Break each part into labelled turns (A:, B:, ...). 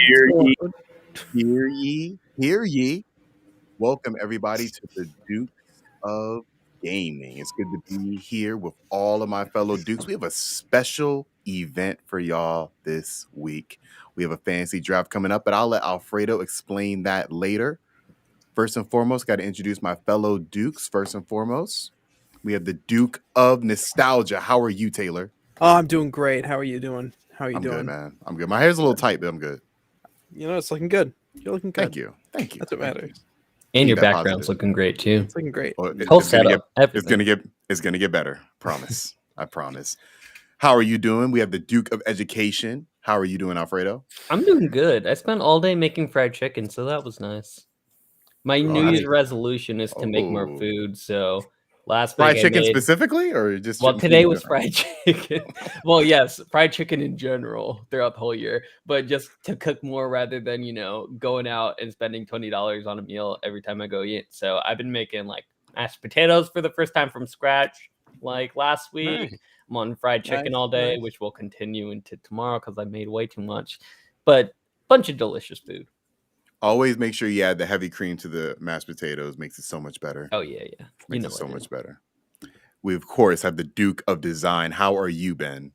A: Hear ye, hear ye, hear ye. Welcome, everybody, to the Dukes of Gaming. It's good to be here with all of my fellow Dukes. We have a special event for y'all this week. We have a fantasy draft coming up, but I'll let Alfredo explain that later. First and foremost, got to introduce my fellow Dukes. First and foremost, we have the Duke of Nostalgia. How are you, Taylor?
B: Oh, I'm doing great. How are you doing?
A: I'm good, man. I'm good. My hair's a little tight, but I'm good.
B: It's looking good. You're looking good.
A: Thank you.
B: That's what matters.
C: And your background's looking great too.
B: It's looking great.
A: Well,
C: Whole setup.
A: It's gonna get better. Promise. I promise. How are you doing? We have the Duke of Education. How are you doing, Alfredo?
C: I'm doing good. I spent all day making fried chicken, so that was nice. My New Year's resolution is to make more food. So last
A: fried
C: week
A: chicken
C: I made,
A: specifically, or just
C: today was fried chicken. Well, yes, fried chicken in general throughout the whole year, but just to cook more rather than going out and spending $20 on a meal every time I go eat. So I've been making like mashed potatoes for the first time from scratch, like last week.
B: Nice.
C: I'm on fried chicken all day, which will continue into tomorrow because I made way too much. But bunch of delicious food.
A: Always make sure you add the heavy cream to the mashed potatoes. Makes it so much better.
C: Oh yeah.
A: Makes it so much better. We of course have the Duke of Design. How are you, Ben?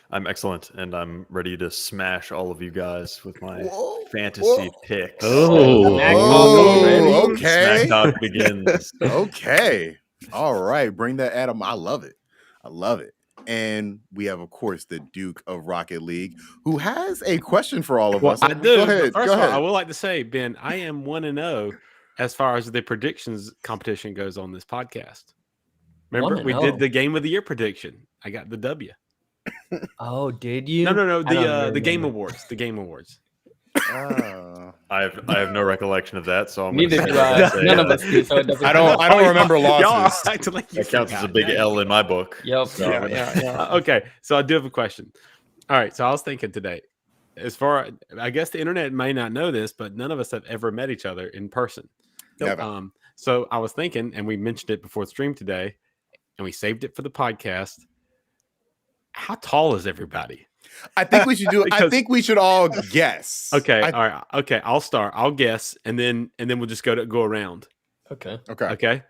D: I'm excellent, and I'm ready to smash all of you guys with my fantasy picks.
A: Okay.
D: Smack talk begins.
A: Okay. All right. Bring that, Adam. I love it. And we have, of course, the Duke of Rocket League, who has a question for all of us.
E: I do.
A: Go ahead.
E: First of all, I would like to say, Ben, I am 1-0 as far as the predictions competition goes on this podcast. Remember, we did the Game of the Year prediction. I got the W.
C: Oh, did you?
E: No. The Game Awards. The Game Awards.
D: I have no recollection of that, so I'm
C: neither do I. None of us do, so it doesn't.
A: I don't remember losses.
D: That counts as a big L in my book.
C: Yep.
D: So.
E: Yeah. Okay, so I do have a question. All right, so I was thinking today, I guess the internet may not know this, but none of us have ever met each other in person.
A: Never.
E: So I was thinking, and we mentioned it before the stream today, and we saved it for the podcast. How tall is everybody?
A: I think we should do. I think we should all guess.
E: Okay, all right. Okay, I'll start. I'll guess, and then we'll just go around.
C: Okay.
E: Okay.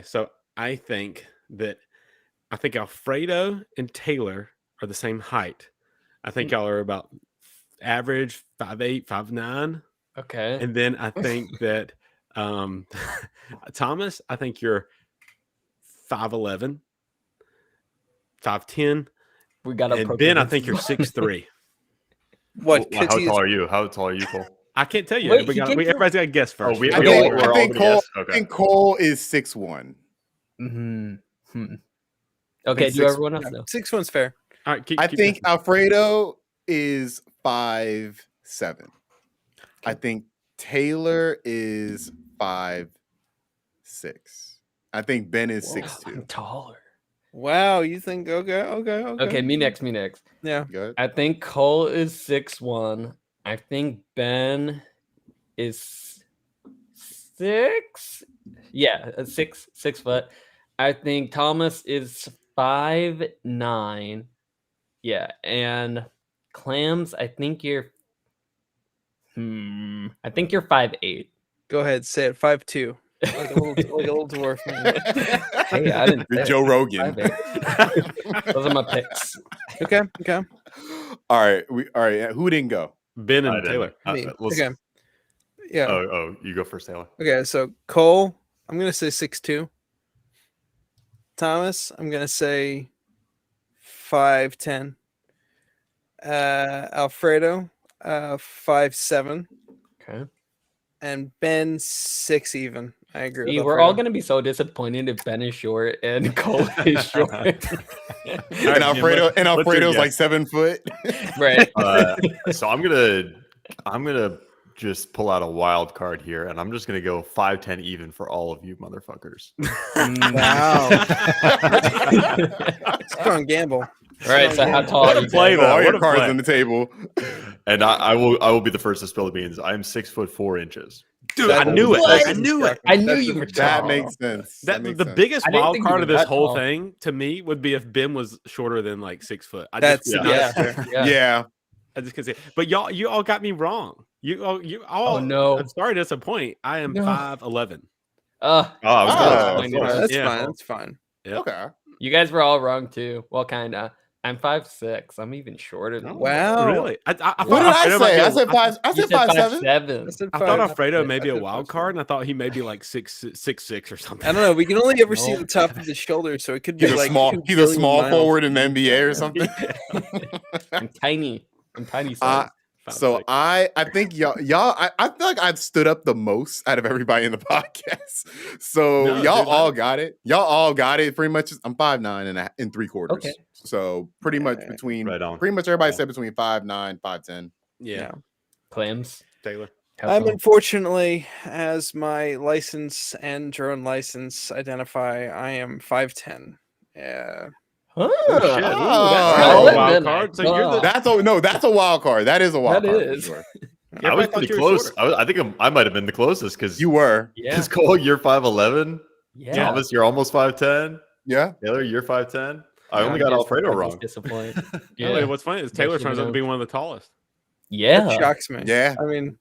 E: So I think that I think Alfredo and Taylor are the same height. I think y'all are about average 5'8", 5'9".
C: Okay.
E: And then I think that Thomas, I think you're 5'11", 5'10".
C: We got
E: And Ben, I think you're 6'3".
B: What?
D: How tall are you? How tall are you, Cole?
E: I can't tell you.
C: Wait, he gave
E: Everybody's got to guess first.
D: Oh, we
A: I
D: all
A: think,
D: we're
A: I
D: all
A: think
D: gonna
A: Cole.
D: guess?
A: I
D: Okay.
A: think Cole is 6'1".
C: Okay, do
A: six-
C: everyone else know?
B: 6'1's fair.
E: All right, keep
A: I think
E: guessing.
A: Alfredo is 5'7". I think Taylor is 5'6". I think Ben is
C: I'm
A: 6'2".
C: taller.
B: Wow, you think okay.
C: Okay, me next.
B: Yeah.
A: Good.
C: I think Cole is 6'1". I think Ben is 6. Yeah, 6 foot. I think Thomas is 5'9". Yeah, and Clams, I think you're 5'8".
B: Go ahead, say it. 5'2". Like a little dwarf man.
C: Hey, I didn't
A: You're
C: say
A: Joe
C: it.
A: Rogan.
C: 5'8". Those are my picks.
B: Okay.
A: All right. All right. Who didn't go?
E: Ben
D: I
E: and
D: didn't.
E: Taylor.
B: Me.
D: Let's-
B: Okay. Yeah.
D: Oh, you go first, Taylor.
B: Okay, so Cole, I'm gonna say 6'2". Thomas, I'm gonna say 5'10". Alfredo, 5'7",
C: Okay.
B: and Ben 6 even. I agree.
C: See,
B: with
C: we're all
B: Alfredo.
C: gonna be so disappointed if Ben is short and Cole is short.
A: And Alfredo's like 7 foot.
C: Right.
D: So I'm gonna just pull out a wild card here, and I'm just gonna go 5'10" even for all of you motherfuckers.
B: Wow. Strong gamble.
C: All right, so how tall are you?
E: Play
C: guys?
E: though.
A: All
E: What
A: your
E: a
A: cards
E: play.
A: on the table.
D: And I will be the first to spill the beans. I'm 6'4" inches.
E: Dude, I
B: That-
E: knew it.
C: What?
E: I knew it.
C: I knew
B: That's
C: you were
A: That
C: tall.
A: makes sense. That makes
E: The
A: sense.
E: biggest
C: I didn't
E: wild
C: think you
E: card
C: were
E: of this
C: that
E: whole
C: tall.
E: thing to me would be if Ben was shorter than like 6 foot. I
B: That's
E: just,
C: Yeah.
B: yeah.
A: Yeah.
E: I just can't say. But you all got me wrong. You all.
C: Oh, no.
E: I'm sorry to disappoint. I am
C: No.
E: 5'11".
D: I was
A: Ah,
D: close.
B: Yeah,
A: close.
B: that's
E: Yeah.
B: fine. That's fine.
E: Yep.
A: Okay.
C: You guys were all wrong too. Well, kinda. I'm 5'6". I'm even shorter than you.
B: Wow.
E: Really? I thought
A: What did I
E: Alfredo might
A: say?
E: be
A: I
E: a-
A: said five. I
C: You
A: said
C: said
A: 5'7".
C: 5'7".
B: I said
E: I thought
B: five.
E: Alfredo
C: Yeah,
E: may be
B: I
E: a
B: said
E: wild
B: 5'7".
E: card, and I thought he may be like 6'6" or something.
B: I don't know. We can only ever see
C: No.
B: the top of his shoulder, so it could be
A: He's a
B: like
A: small.
B: 2
A: He's a
B: billion
A: small
B: miles.
A: forward in the NBA or something.
C: I'm tiny. I'm tiny size.
A: So
E: 5'6".
A: I think y'all I feel like I've stood up the most out of everybody in the podcast. So
E: No,
A: y'all
E: dude,
A: all got it. Y'all all got it. Pretty much. I'm 5'9" and 3/4.
C: Okay.
A: So pretty much between
D: Right on.
A: pretty much everybody
D: Yeah.
A: said between 5'9", 5'10".
E: Yeah,
C: Clams.
E: Taylor.
C: How
B: I'm
C: tall?
B: unfortunately, as my license and drone license identify, I am 5'10". Yeah.
C: Huh.
E: Oh, shit.
C: Ooh,
A: Oh.
C: that's
A: Oh,
C: solid,
E: wild
C: then.
E: card. So you're the-
A: That's a wild card. That is a wild
C: That
A: card. for
C: is.
A: sure.
E: Yeah,
D: I was
E: but thought
D: pretty
E: you were
D: close.
E: shorter.
D: I think I might have been the closest because
A: You were.
C: Yeah.
D: Cole, you're 5'11".
C: Yeah.
D: Thomas, you're almost 5'10".
A: Yeah.
D: Taylor, you're 5'10". I
C: Yeah,
D: only
C: I
D: got
C: guess
D: Alfredo
C: I was
D: wrong.
C: disappointed.
E: Yeah. What's funny is Taylor
C: Makes you
E: turns out to
C: know.
E: be one of the tallest.
C: Yeah.
B: That shocks me.
A: Yeah.
B: I mean,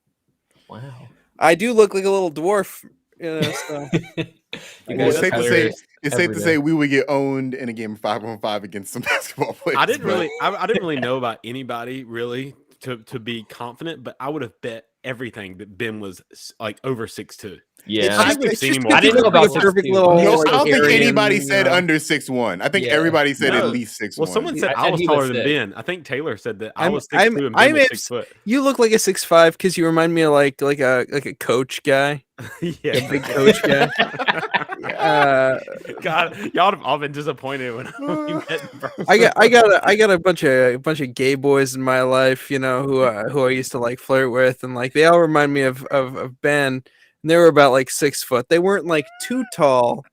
C: Wow.
B: I do look like a little dwarf. You know, so.
C: You
A: Well,
C: guys
A: it's safe
C: are
A: to say
C: hilarious.
A: it's safe to
C: every
A: say
C: day.
A: we would get owned in a game of 5-on-5 against some basketball players.
E: I didn't
A: but-
E: really, I didn't really know about anybody really to be confident, but I would have bet everything that Ben was like over 6'2".
C: Yeah.
E: I haven't seen more.
C: I didn't know
B: Like
C: about
B: a perfect
C: 6'2".
B: little.
A: No,
B: like,
A: I don't think
B: Aryan,
A: anybody
B: you
A: said
B: know.
A: under 6'1". I think
B: Yeah.
A: everybody said
E: No.
A: at least 6'1".
E: Well, someone said
C: I
E: I
C: said
E: was
C: he was
E: taller than
C: 6'.
E: Ben. I think Taylor said that I
B: I'm-
E: was 6'2" and Ben
B: I'm
E: was
B: abs-
E: 6 foot.
B: You look like a 6'5" because you remind me of like a coach guy,
E: Yeah,
B: a big coach guy.
E: God, y'all have all been disappointed when we met in person.
B: I got a bunch of gay boys in my life, you know, who I used to like flirt with, and like they all remind me of Ben. And they were about like 6 foot. They weren't like too tall,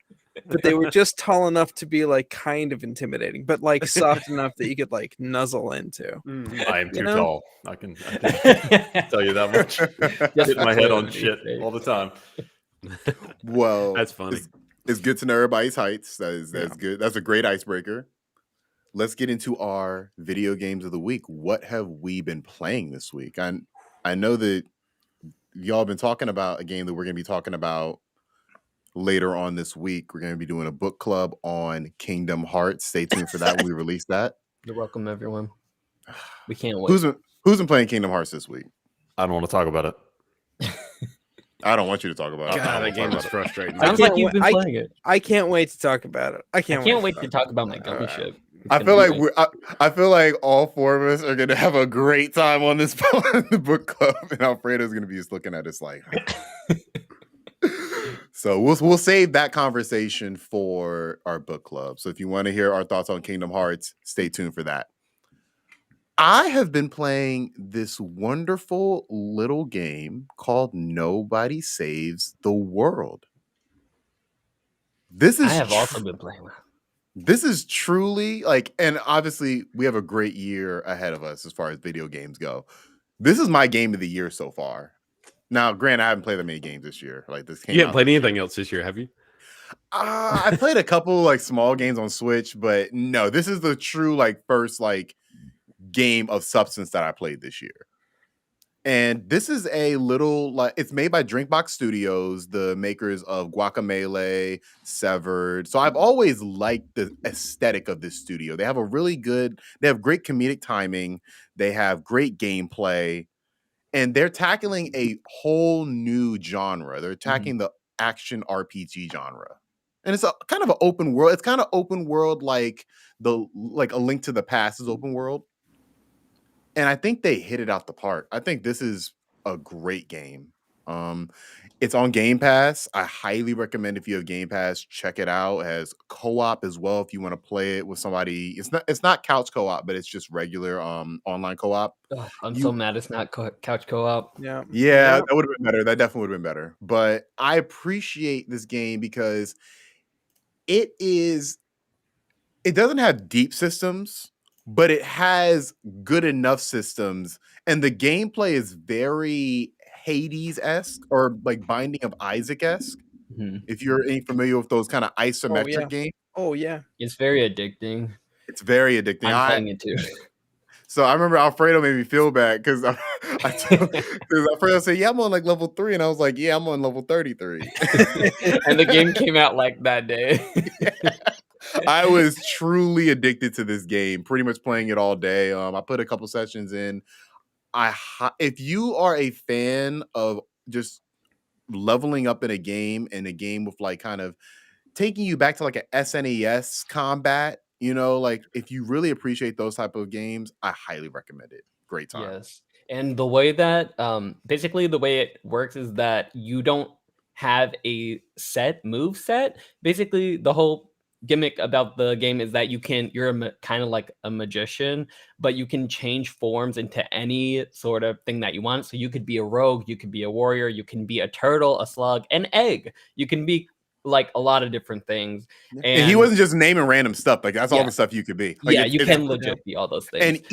B: but they were just tall enough to be like kind of intimidating, but like soft enough that you could like nuzzle into.
E: Mhm.
D: I am too
B: You know?
D: tall. I can tell you that much.
C: Just
D: Hit my head on
C: for
D: shit
C: clarity.
D: all the time.
A: Well,
E: That's funny.
A: It's good to know everybody's heights. That's good. That's a great icebreaker. Let's get into our video games of the week. What have we been playing this week? I know that y'all been talking about a game that we're going to be talking about later on this week. We're going to be doing a book club on Kingdom Hearts. Stay tuned for that when we release that.
C: You're welcome, everyone. We can't wait.
A: Who's been playing Kingdom Hearts this week?
D: I don't want to talk about it.
A: I don't want you to talk about it.
E: God, that game is frustrating.
C: Sounds like you've been playing it.
B: I can't wait to talk about it. I can't wait
C: to talk about my gummy ship.
A: I feel like all four of us are gonna have a great time on this the book club, and Alfredo's gonna be just looking at us like. So we'll save that conversation for our book club. So if you want to hear our thoughts on Kingdom Hearts, stay tuned for that. I have been playing this wonderful little game called Nobody Saves the World. I
C: have also been playing that.
A: This is truly like, and obviously we have a great year ahead of us as far as video games go. This is my game of the year so far. Now, granted, I haven't played that many games this year. Like this,
E: you haven't played anything else this year, have you?
A: I played a couple like small games on Switch, but no, this is the true like first like game of substance that I played this year. And this is a little like it's made by Drinkbox Studios, the makers of Guacamelee, Severed. So I've always liked the aesthetic of this studio. They have great comedic timing, they have great gameplay, and they're tackling a whole new genre. They're attacking the action RPG genre. And it's a kind of an open world. It's kind of open world like A Link to the Past is open world. And I think they hit it out the park. I think this is a great game. It's on Game Pass. I highly recommend if you have Game Pass, check it out. It has co-op as well if you want to play it with somebody. It's not couch co-op, but it's just regular online co-op.
C: Ugh, I'm so mad it's not couch co-op.
B: Yeah,
A: that would have been better. That definitely would have been better. But I appreciate this game because it doesn't have deep systems, but it has good enough systems, and the gameplay is very Hades-esque or like Binding of Isaac-esque. If you're familiar with those kind of isometric games.
C: Oh yeah, it's very addicting.
A: It's very addicting.
C: I'm playing it too.
A: So I remember Alfredo made me feel bad because Alfredo said, "Yeah, I'm on like level 3," and I was like, "Yeah, I'm on level 33."
C: And the game came out like that day.
A: I was truly addicted to this game, pretty much playing it all day. I put a couple sessions in. If you are a fan of just leveling up in a game and a game with like kind of taking you back to like an SNES combat, like if you really appreciate those type of games, I highly recommend it. Great time.
C: Yes. And the way that basically the way it works is that you don't have a set move set. Basically the whole gimmick about the game is that you're kind of like a magician, but you can change forms into any sort of thing that you want. So you could be a rogue, you could be a warrior, you can be a turtle, a slug, an egg. You can be like a lot of different things.
A: And he wasn't just naming random stuff. Like that's all the stuff you could be. Like,
C: you can legit be all those things.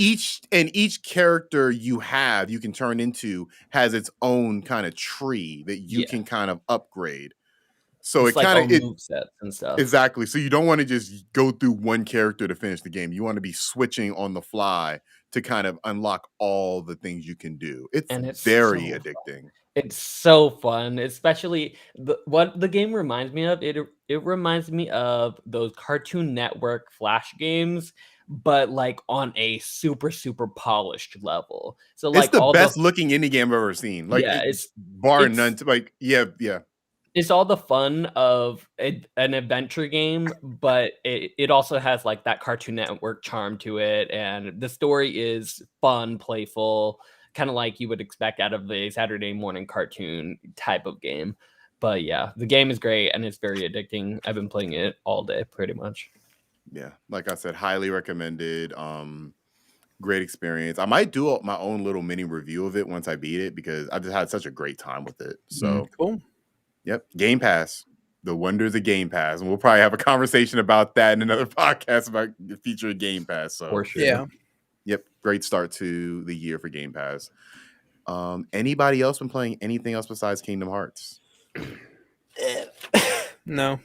A: And each character you can turn into has its own kind of tree that you can kind of upgrade. So
C: it's
A: it kind of
C: move sets and stuff.
A: Exactly. So you don't want to just go through one character to finish the game. You want to be switching on the fly to kind of unlock all the things you can do. It's very addicting.
C: It's so fun, especially what the game reminds me of. It reminds me of those Cartoon Network Flash games, but like on a super polished level. So like
A: it's the best looking indie game I've ever seen. Like it's bar none. Like yeah.
C: It's all the fun of an adventure game, but it also has like that Cartoon Network charm to it, and the story is fun, playful, kind of like you would expect out of a Saturday morning cartoon type of game. But yeah, the game is great and it's very addicting. I've been playing it all day pretty much.
A: Yeah, like I said, highly recommended. Great experience. I might do my own little mini review of it once I beat it because I just had such a great time with it. So
B: cool.
A: Yep, Game Pass. The wonders of Game Pass, and we'll probably have a conversation about that in another podcast about the feature of Game Pass. So
C: for sure.
B: Yeah.
A: Yep, great start to the year for Game Pass. Anybody else been playing anything else besides Kingdom Hearts?
B: No.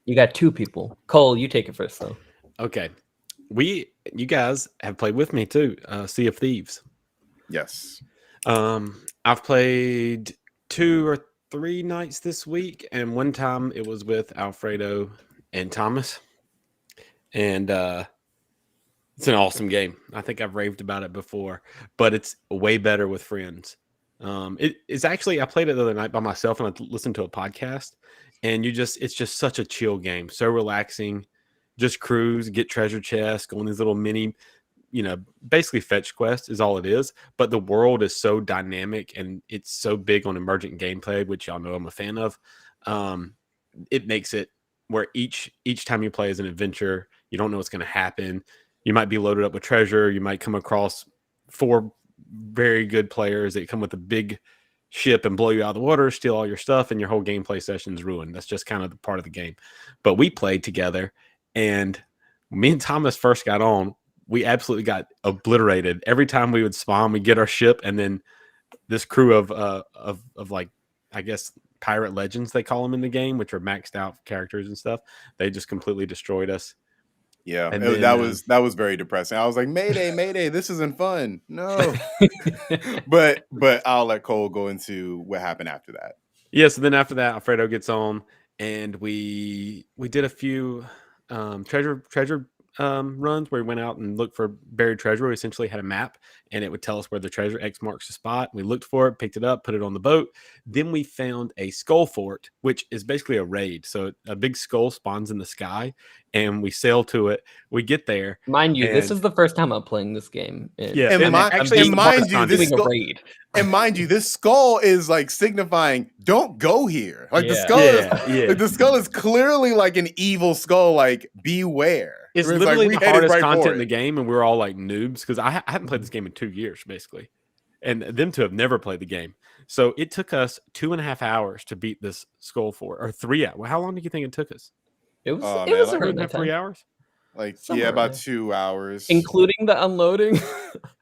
C: You got two people. Cole, you take it first though.
E: Okay. You guys have played with me too. Sea of Thieves.
A: Yes.
E: I've played 2 or 3 nights this week, and one time it was with Alfredo and Thomas. And it's an awesome game. I think I've raved about it before, but it's way better with friends. It's actually, I played it the other night by myself and I listened to a podcast, and it's just such a chill game. So relaxing, just cruise, get treasure chests, go on these little mini, basically fetch quest is all it is. But the world is so dynamic and it's so big on emergent gameplay, which y'all know I'm a fan of. It makes it where each time you play is an adventure. You don't know what's going to happen. You might be loaded up with treasure. You might come across 4 very good players that come with a big ship and blow you out of the water, steal all your stuff, and your whole gameplay session is ruined. That's just kind of the part of the game. But we played together, and me and Thomas first got on. We absolutely got obliterated. Every time we would spawn, we get our ship, and then this crew of like, I guess, pirate legends, they call them in the game, which are maxed out characters and stuff. They just completely destroyed us.
A: Yeah,
E: And
A: that
E: then,
A: was very depressing. I was like, Mayday, this isn't fun. No. but I'll let Cole go into what happened after that.
E: Yeah, so then after that, Alfredo gets on, and we did a few treasure runs where we went out and looked for buried treasure. We essentially had a map, and it would tell us where the treasure X marks the spot. We looked for it, picked it up, put it on the boat. Then we found a skull fort, which is basically a raid. So a big skull spawns in the sky, and we sail to it. We get there.
C: Mind you, this is the first time I'm playing this game.
E: Yeah,
A: And mind you, this
C: doing a raid.
A: And mind you, this skull is like signifying "don't go here." Like the skull like the skull is clearly like an evil skull. Like beware.
E: It's literally the hardest content in the game, and we're all like noobs because I hadn't played this game in 2 years, basically, and them two have never played the game. So it took us 2.5 hours to beat this skull fort, or 3 hours. How long do you think it took us?
C: It was
A: like
C: around
E: 3 hours.
A: Like
C: Somewhere
A: about
C: there.
A: 2 hours,
C: including the unloading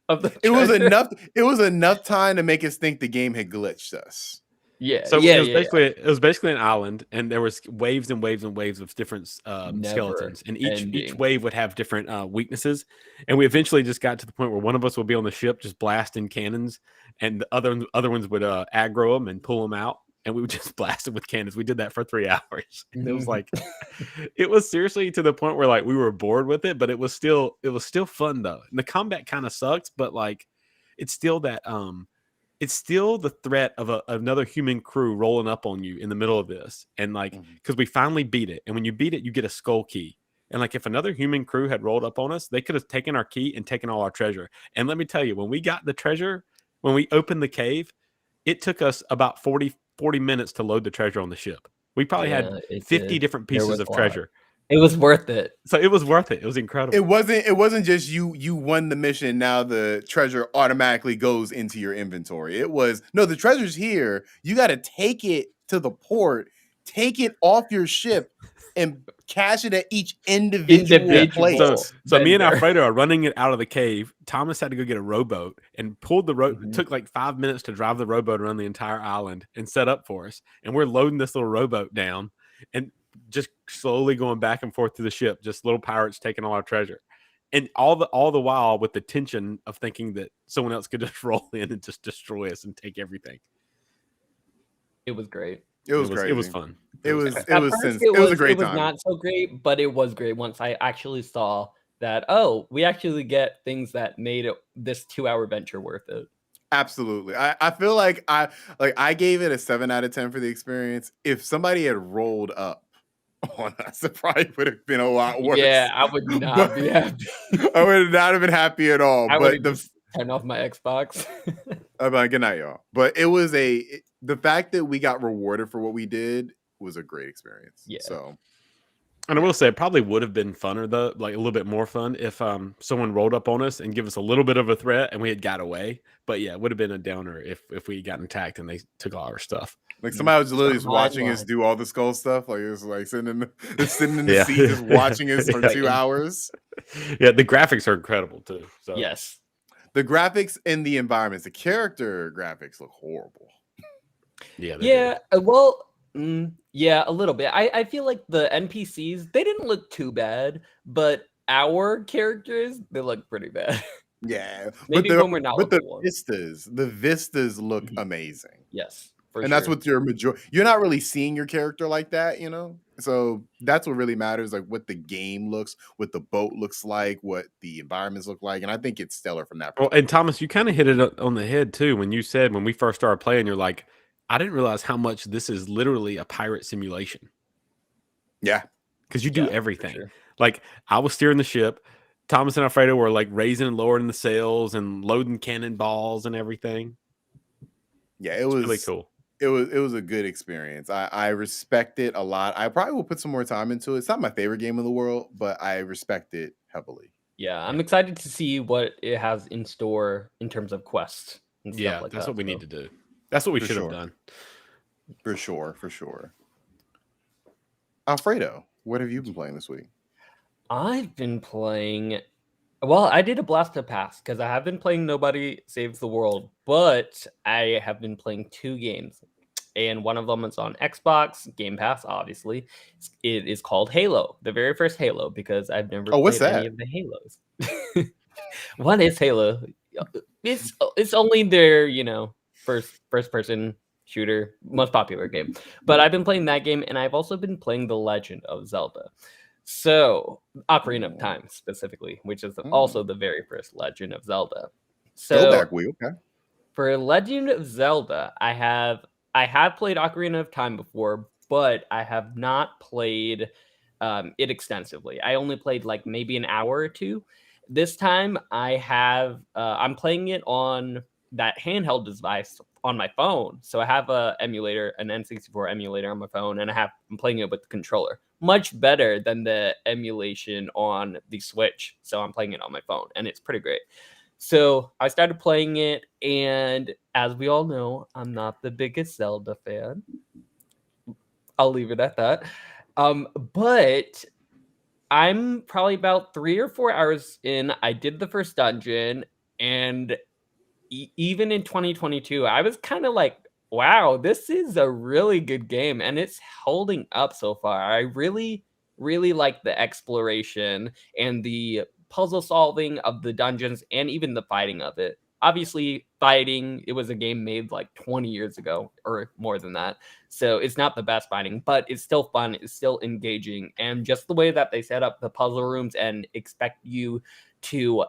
C: of the.
A: It was
C: treasure.
A: enough. It was enough time to make us think the game had glitched us.
C: Yeah.
E: So
C: yeah,
E: it was basically an island, and there was waves and waves and waves of different skeletons, and each wave would have different weaknesses. And we eventually just got to the point where one of us would be on the ship just blasting cannons, and the other ones would aggro them and pull them out, and we would just blast them with cannons. We did that for 3 hours. And it was like, it was seriously to the point where like we were bored with it, but it was still fun though. And the combat kind of sucks, but like it's still that it's still the threat of another human crew rolling up on you in the middle of this. And like, because we finally beat it. And when you beat it, you get a skull key. And like, if another human crew had rolled up on us, they could have taken our key and taken all our treasure. And let me tell you, when we got the treasure, when we opened the cave, it took us about 40 minutes to load the treasure on the ship. We probably had 50 different pieces of treasure.
C: It was worth it.
E: So it was worth it. It was incredible.
A: It wasn't just you won the mission. Now the treasure automatically goes into your inventory. It was, no, the treasure's here. You got to take it to the port, take it off your ship, and cash it at each individual place.
E: So me and Alfredo are running it out of the cave. Thomas had to go get a rowboat and pulled the rope. It took like 5 minutes to drive the rowboat around the entire island and set up for us. And we're loading this little rowboat down and just slowly going back and forth to the ship, just little pirates taking all our treasure. And all the while with the tension of thinking that someone else could just roll in and just destroy us and take everything.
C: It was great.
A: It was great.
E: It was fun.
A: It was a great time.
C: It was not so great, but it was great once I actually saw that, we actually get things that made this 2-hour venture worth it.
A: Absolutely. I feel like I gave it a 7 out of 10 for the experience. If somebody had rolled up on us, it probably would have been a lot worse.
C: Yeah, I would not be happy.
A: I would not have been happy at all.
C: I would have turned off my Xbox.
A: I'm like, good night, y'all. But it was the fact that we got rewarded for what we did was a great experience.
C: Yeah.
A: So,
E: and I will say it probably would have been funner though, like a little bit more fun if someone rolled up on us and give us a little bit of a threat and we had got away. But yeah, it would have been a downer if we had gotten attacked and they took all our stuff.
A: Like somebody was literally just watching us do all the skull stuff. Like it was like sitting in the seat just watching us for 2 hours.
E: Yeah, the graphics are incredible too. So
C: yes.
A: The graphics and the environments, the character graphics look horrible.
E: Yeah.
C: Well, yeah, a little bit. I feel like the NPCs, they didn't look too bad, but our characters, they look pretty bad.
A: Yeah.
C: Maybe when we're not
A: but the vistas look amazing.
C: Yes.
A: And that's what your you're not really seeing your character like that, you know? So that's what really matters, like what the game looks, what the boat looks like, what the environments look like. And I think it's stellar from that
E: Well,
A: perspective.
E: and Thomas, you kind of hit it on the head too when you said when we first started playing, you're like, I didn't realize how much this is literally a pirate simulation.
A: Yeah.
E: Because you do
C: Yeah, for
E: everything.
C: sure.
E: Like I was steering the ship. Thomas and Alfredo were like raising and lowering the sails and loading cannonballs and everything.
A: Yeah, it
E: It's
A: was
E: really cool.
A: It was a good experience. I respect it a lot. I probably will put some more time into it. It's not my favorite game in the world, but I respect it heavily.
C: Yeah, I'm excited to see what it has in store in terms of quests and stuff
E: Yeah,
C: like
E: that's
C: that.
E: what we need to do. That's what we
A: For
E: should
A: sure.
E: have done.
A: For sure. Alfredo, what have you been playing this week?
C: I've been playing. Well, I did a blast to pass because I have been playing Nobody Saves the World, but I have been playing 2 games, and one of them is on Xbox Game Pass. Obviously, it is called Halo, the very first Halo, because I've never
A: Oh, what's
C: played any
A: that?
C: of the Halos. What is Halo? It's only their first person shooter, most popular game. But I've been playing that game, and I've also been playing The Legend of Zelda. So Ocarina of Time specifically, which is also the very first Legend of Zelda. So
A: Throwback week, okay.
C: for Legend of Zelda, I have played Ocarina of Time before, but I have not played it extensively. I only played like maybe an hour or 2. This time I'm playing it on that handheld device on my phone. So I have an N64 emulator on my phone, and I'm playing it with the controller. Much better than the emulation on the Switch. So I'm playing it on my phone, and it's pretty great. So I started playing it, and as we all know, I'm not the biggest Zelda fan. I'll leave it at that. But I'm probably about 3 or 4 hours in. I did the first dungeon, and even in 2022, I was kind of like, wow, this is a really good game, and it's holding up so far. I really, really like the exploration and the puzzle solving of the dungeons and even the fighting of it. Obviously, fighting, it was a game made like 20 years ago or more than that. So it's not the best fighting, but it's still fun. It's still engaging. And just the way that they set up the puzzle rooms and expect you to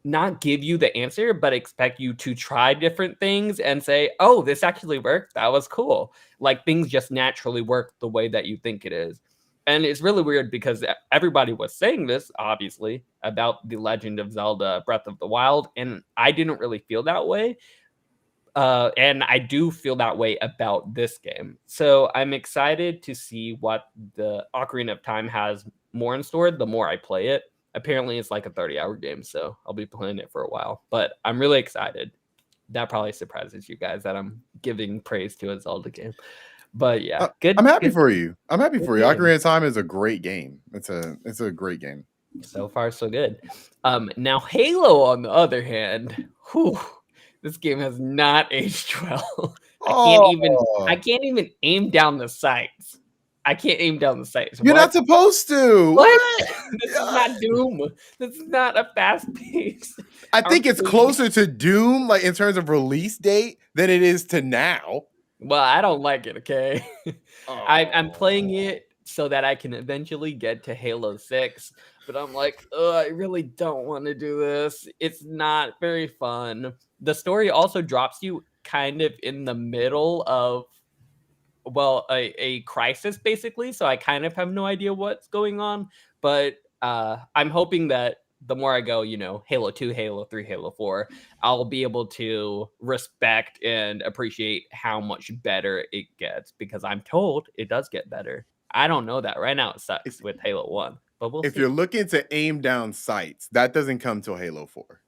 C: not give you the answer, but expect you to try different things and say, oh, this actually worked. That was cool. Like things just naturally work the way that you think it is. And it's really weird because everybody was saying this, obviously, about The Legend of Zelda Breath of the Wild. And I didn't really feel that way. And I do feel that way about this game. So I'm excited to see what the Ocarina of Time has more in store the more I play it. Apparently, it's like a 30-hour game, so I'll be playing it for a while. But I'm really excited. That probably surprises you guys that I'm giving praise to a Zelda game. But yeah, good.
A: I'm happy
C: good,
A: for you. I'm happy
C: good
A: for you.
C: game.
A: Ocarina of Time is a great game. It's a great game.
C: So far, so good. Now Halo, on the other hand, this game has not aged well. I can't even aim down the sights. I can't aim down the sights.
A: You're not supposed to.
C: What? This is not Doom. This is not a fast pace.
A: I think it's closer to Doom, like in terms of release date, than it is to now.
C: Well, I don't like it, okay? I'm playing it so that I can eventually get to Halo 6, but I'm like, I really don't want to do this. It's not very fun. The story also drops you kind of in the middle of, well, a crisis, basically, so I kind of have no idea what's going on, but I'm hoping that the more I go, Halo 2, Halo 3, Halo 4, I'll be able to respect and appreciate how much better it gets, because I'm told it does get better. I don't know that. Right now it sucks with Halo 1, but we'll see.
A: If you're looking to aim down sights, that doesn't come till Halo 4.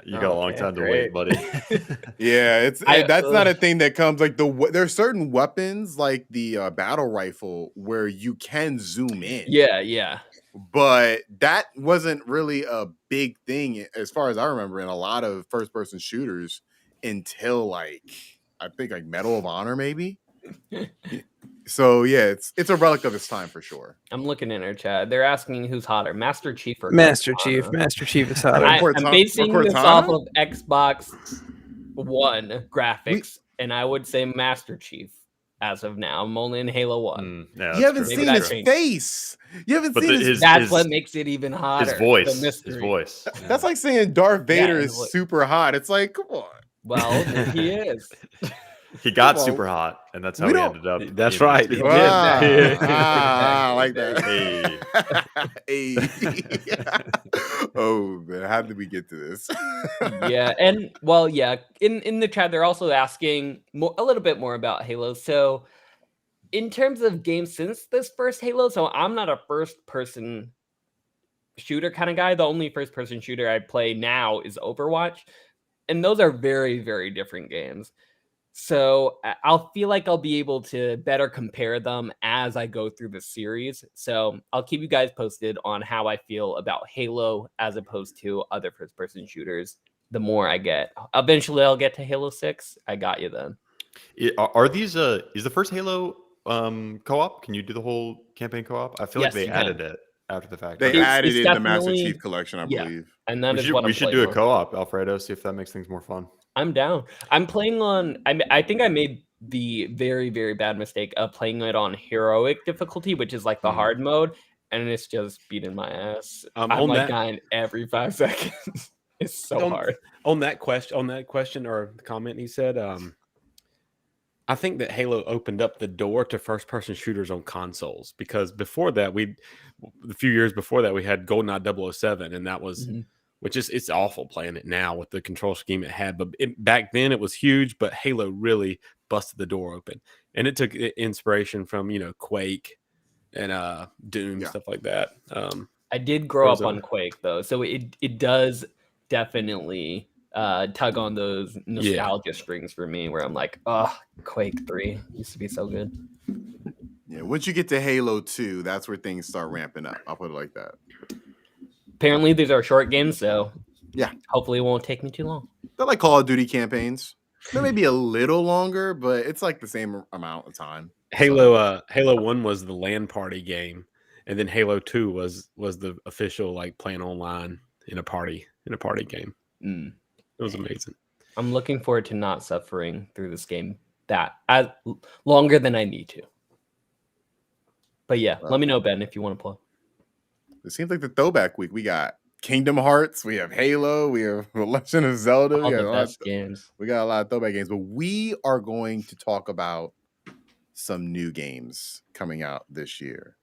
D: You got a long time to wait, buddy.
A: Yeah, that's not a thing that comes like there's certain weapons like the battle rifle where you can zoom in.
C: Yeah.
A: But that wasn't really a big thing as far as I remember in a lot of first person shooters until I think like Medal of Honor maybe. So yeah, it's a relic of its time for sure.
C: I'm looking in our chat. They're asking who's hotter, Master Chief or
B: Master
C: Cortana.
B: Chief. Master Chief is hotter.
C: I'm basing this off of Xbox One graphics. and I would say Master Chief as of now. I'm only in Halo 1.
D: Yeah,
A: You
D: that's
A: haven't
D: true.
C: Maybe
A: seen
C: that
A: his
C: changed.
A: face. You haven't
D: But
A: seen
D: the-
A: his.
D: his-
C: That's what makes it even hotter.
D: His voice.
C: The
D: His
C: mystery.
D: voice.
A: That's like saying Darth Vader
C: his
A: is
C: voice.
A: super hot. It's like, come on.
C: Well, he is.
D: He got
A: Come on.
D: super hot, and that's how
A: We
D: he
A: don't-
D: ended up.
E: That's
D: being
E: right.
D: Master
E: He
D: Chief.
E: did.
A: I like that.
D: Hey.
A: Hey. Oh man, how did we get to this?
C: Yeah, and well, yeah. In the chat, they're also asking a little bit more about Halo. So, in terms of games since this first Halo, so I'm not a first-person shooter kind of guy. The only first-person shooter I play now is Overwatch, and those are very, very different games. So I'll feel like I'll be able to better compare them as I go through the series. So I'll keep you guys posted on how I feel about Halo as opposed to other first-person shooters. The more I get, eventually I'll get to Halo 6. I got you then.
D: Are these is the first Halo co-op? Can you do the whole campaign co-op? I feel
C: Yes,
D: like they
C: you can.
D: added it after the fact.
A: They
D: Okay.
A: added
C: It's
A: it in the Master
C: definitely-
A: Chief collection, I
C: yeah.
A: believe.
C: And that
D: we
C: is
D: should,
C: what
D: we
C: I'm
D: should
C: playing
D: do a
C: on.
D: co-op, Alfredo. See if that makes things more fun.
C: I'm down. I'm playing on. I think I made the very, very bad mistake of playing it on heroic difficulty, which is like the hard mode, and it's just beating my ass. I'm
E: on
C: like
E: that-
C: dying every 5 seconds. It's so
E: Don't-
C: hard.
E: On that question or comment, he said, I think that Halo opened up the door to first-person shooters on consoles, because before that, a few years before that, we had GoldenEye 007, and that was,
C: Mhm.
E: which is, it's awful playing it now with the control scheme it had, but back then it was huge. But Halo really busted the door open, and it took inspiration from Quake and Doom,
A: Yeah.
E: stuff like that.
C: I did grow up
E: Those are-
C: on Quake though, so it does definitely tug on those nostalgia strings for me, where I'm like, oh, Quake 3 used to be so good.
A: Yeah, once you get to Halo 2, that's where things start ramping up. I'll put it like that.
C: Apparently, these are short games, so
A: Yeah.
C: hopefully it won't take me too long.
A: They're like Call of Duty campaigns. They may be a little longer, but it's like the same amount of time.
E: Halo 1 was the LAN party game, and then Halo 2 was the official, like, playing online in a party game.
C: Mm.
E: It was amazing.
C: I'm looking forward to not suffering through this game as longer than I need to. But yeah, let me know, Ben, if you want to play.
A: It seems like the throwback week. We got Kingdom Hearts, we have Halo, we have Legend of Zelda.
C: All
A: We got,
C: the
A: a lot,
C: best games.
A: we got a lot of throwback games, but we are going to talk about some new games coming out this year.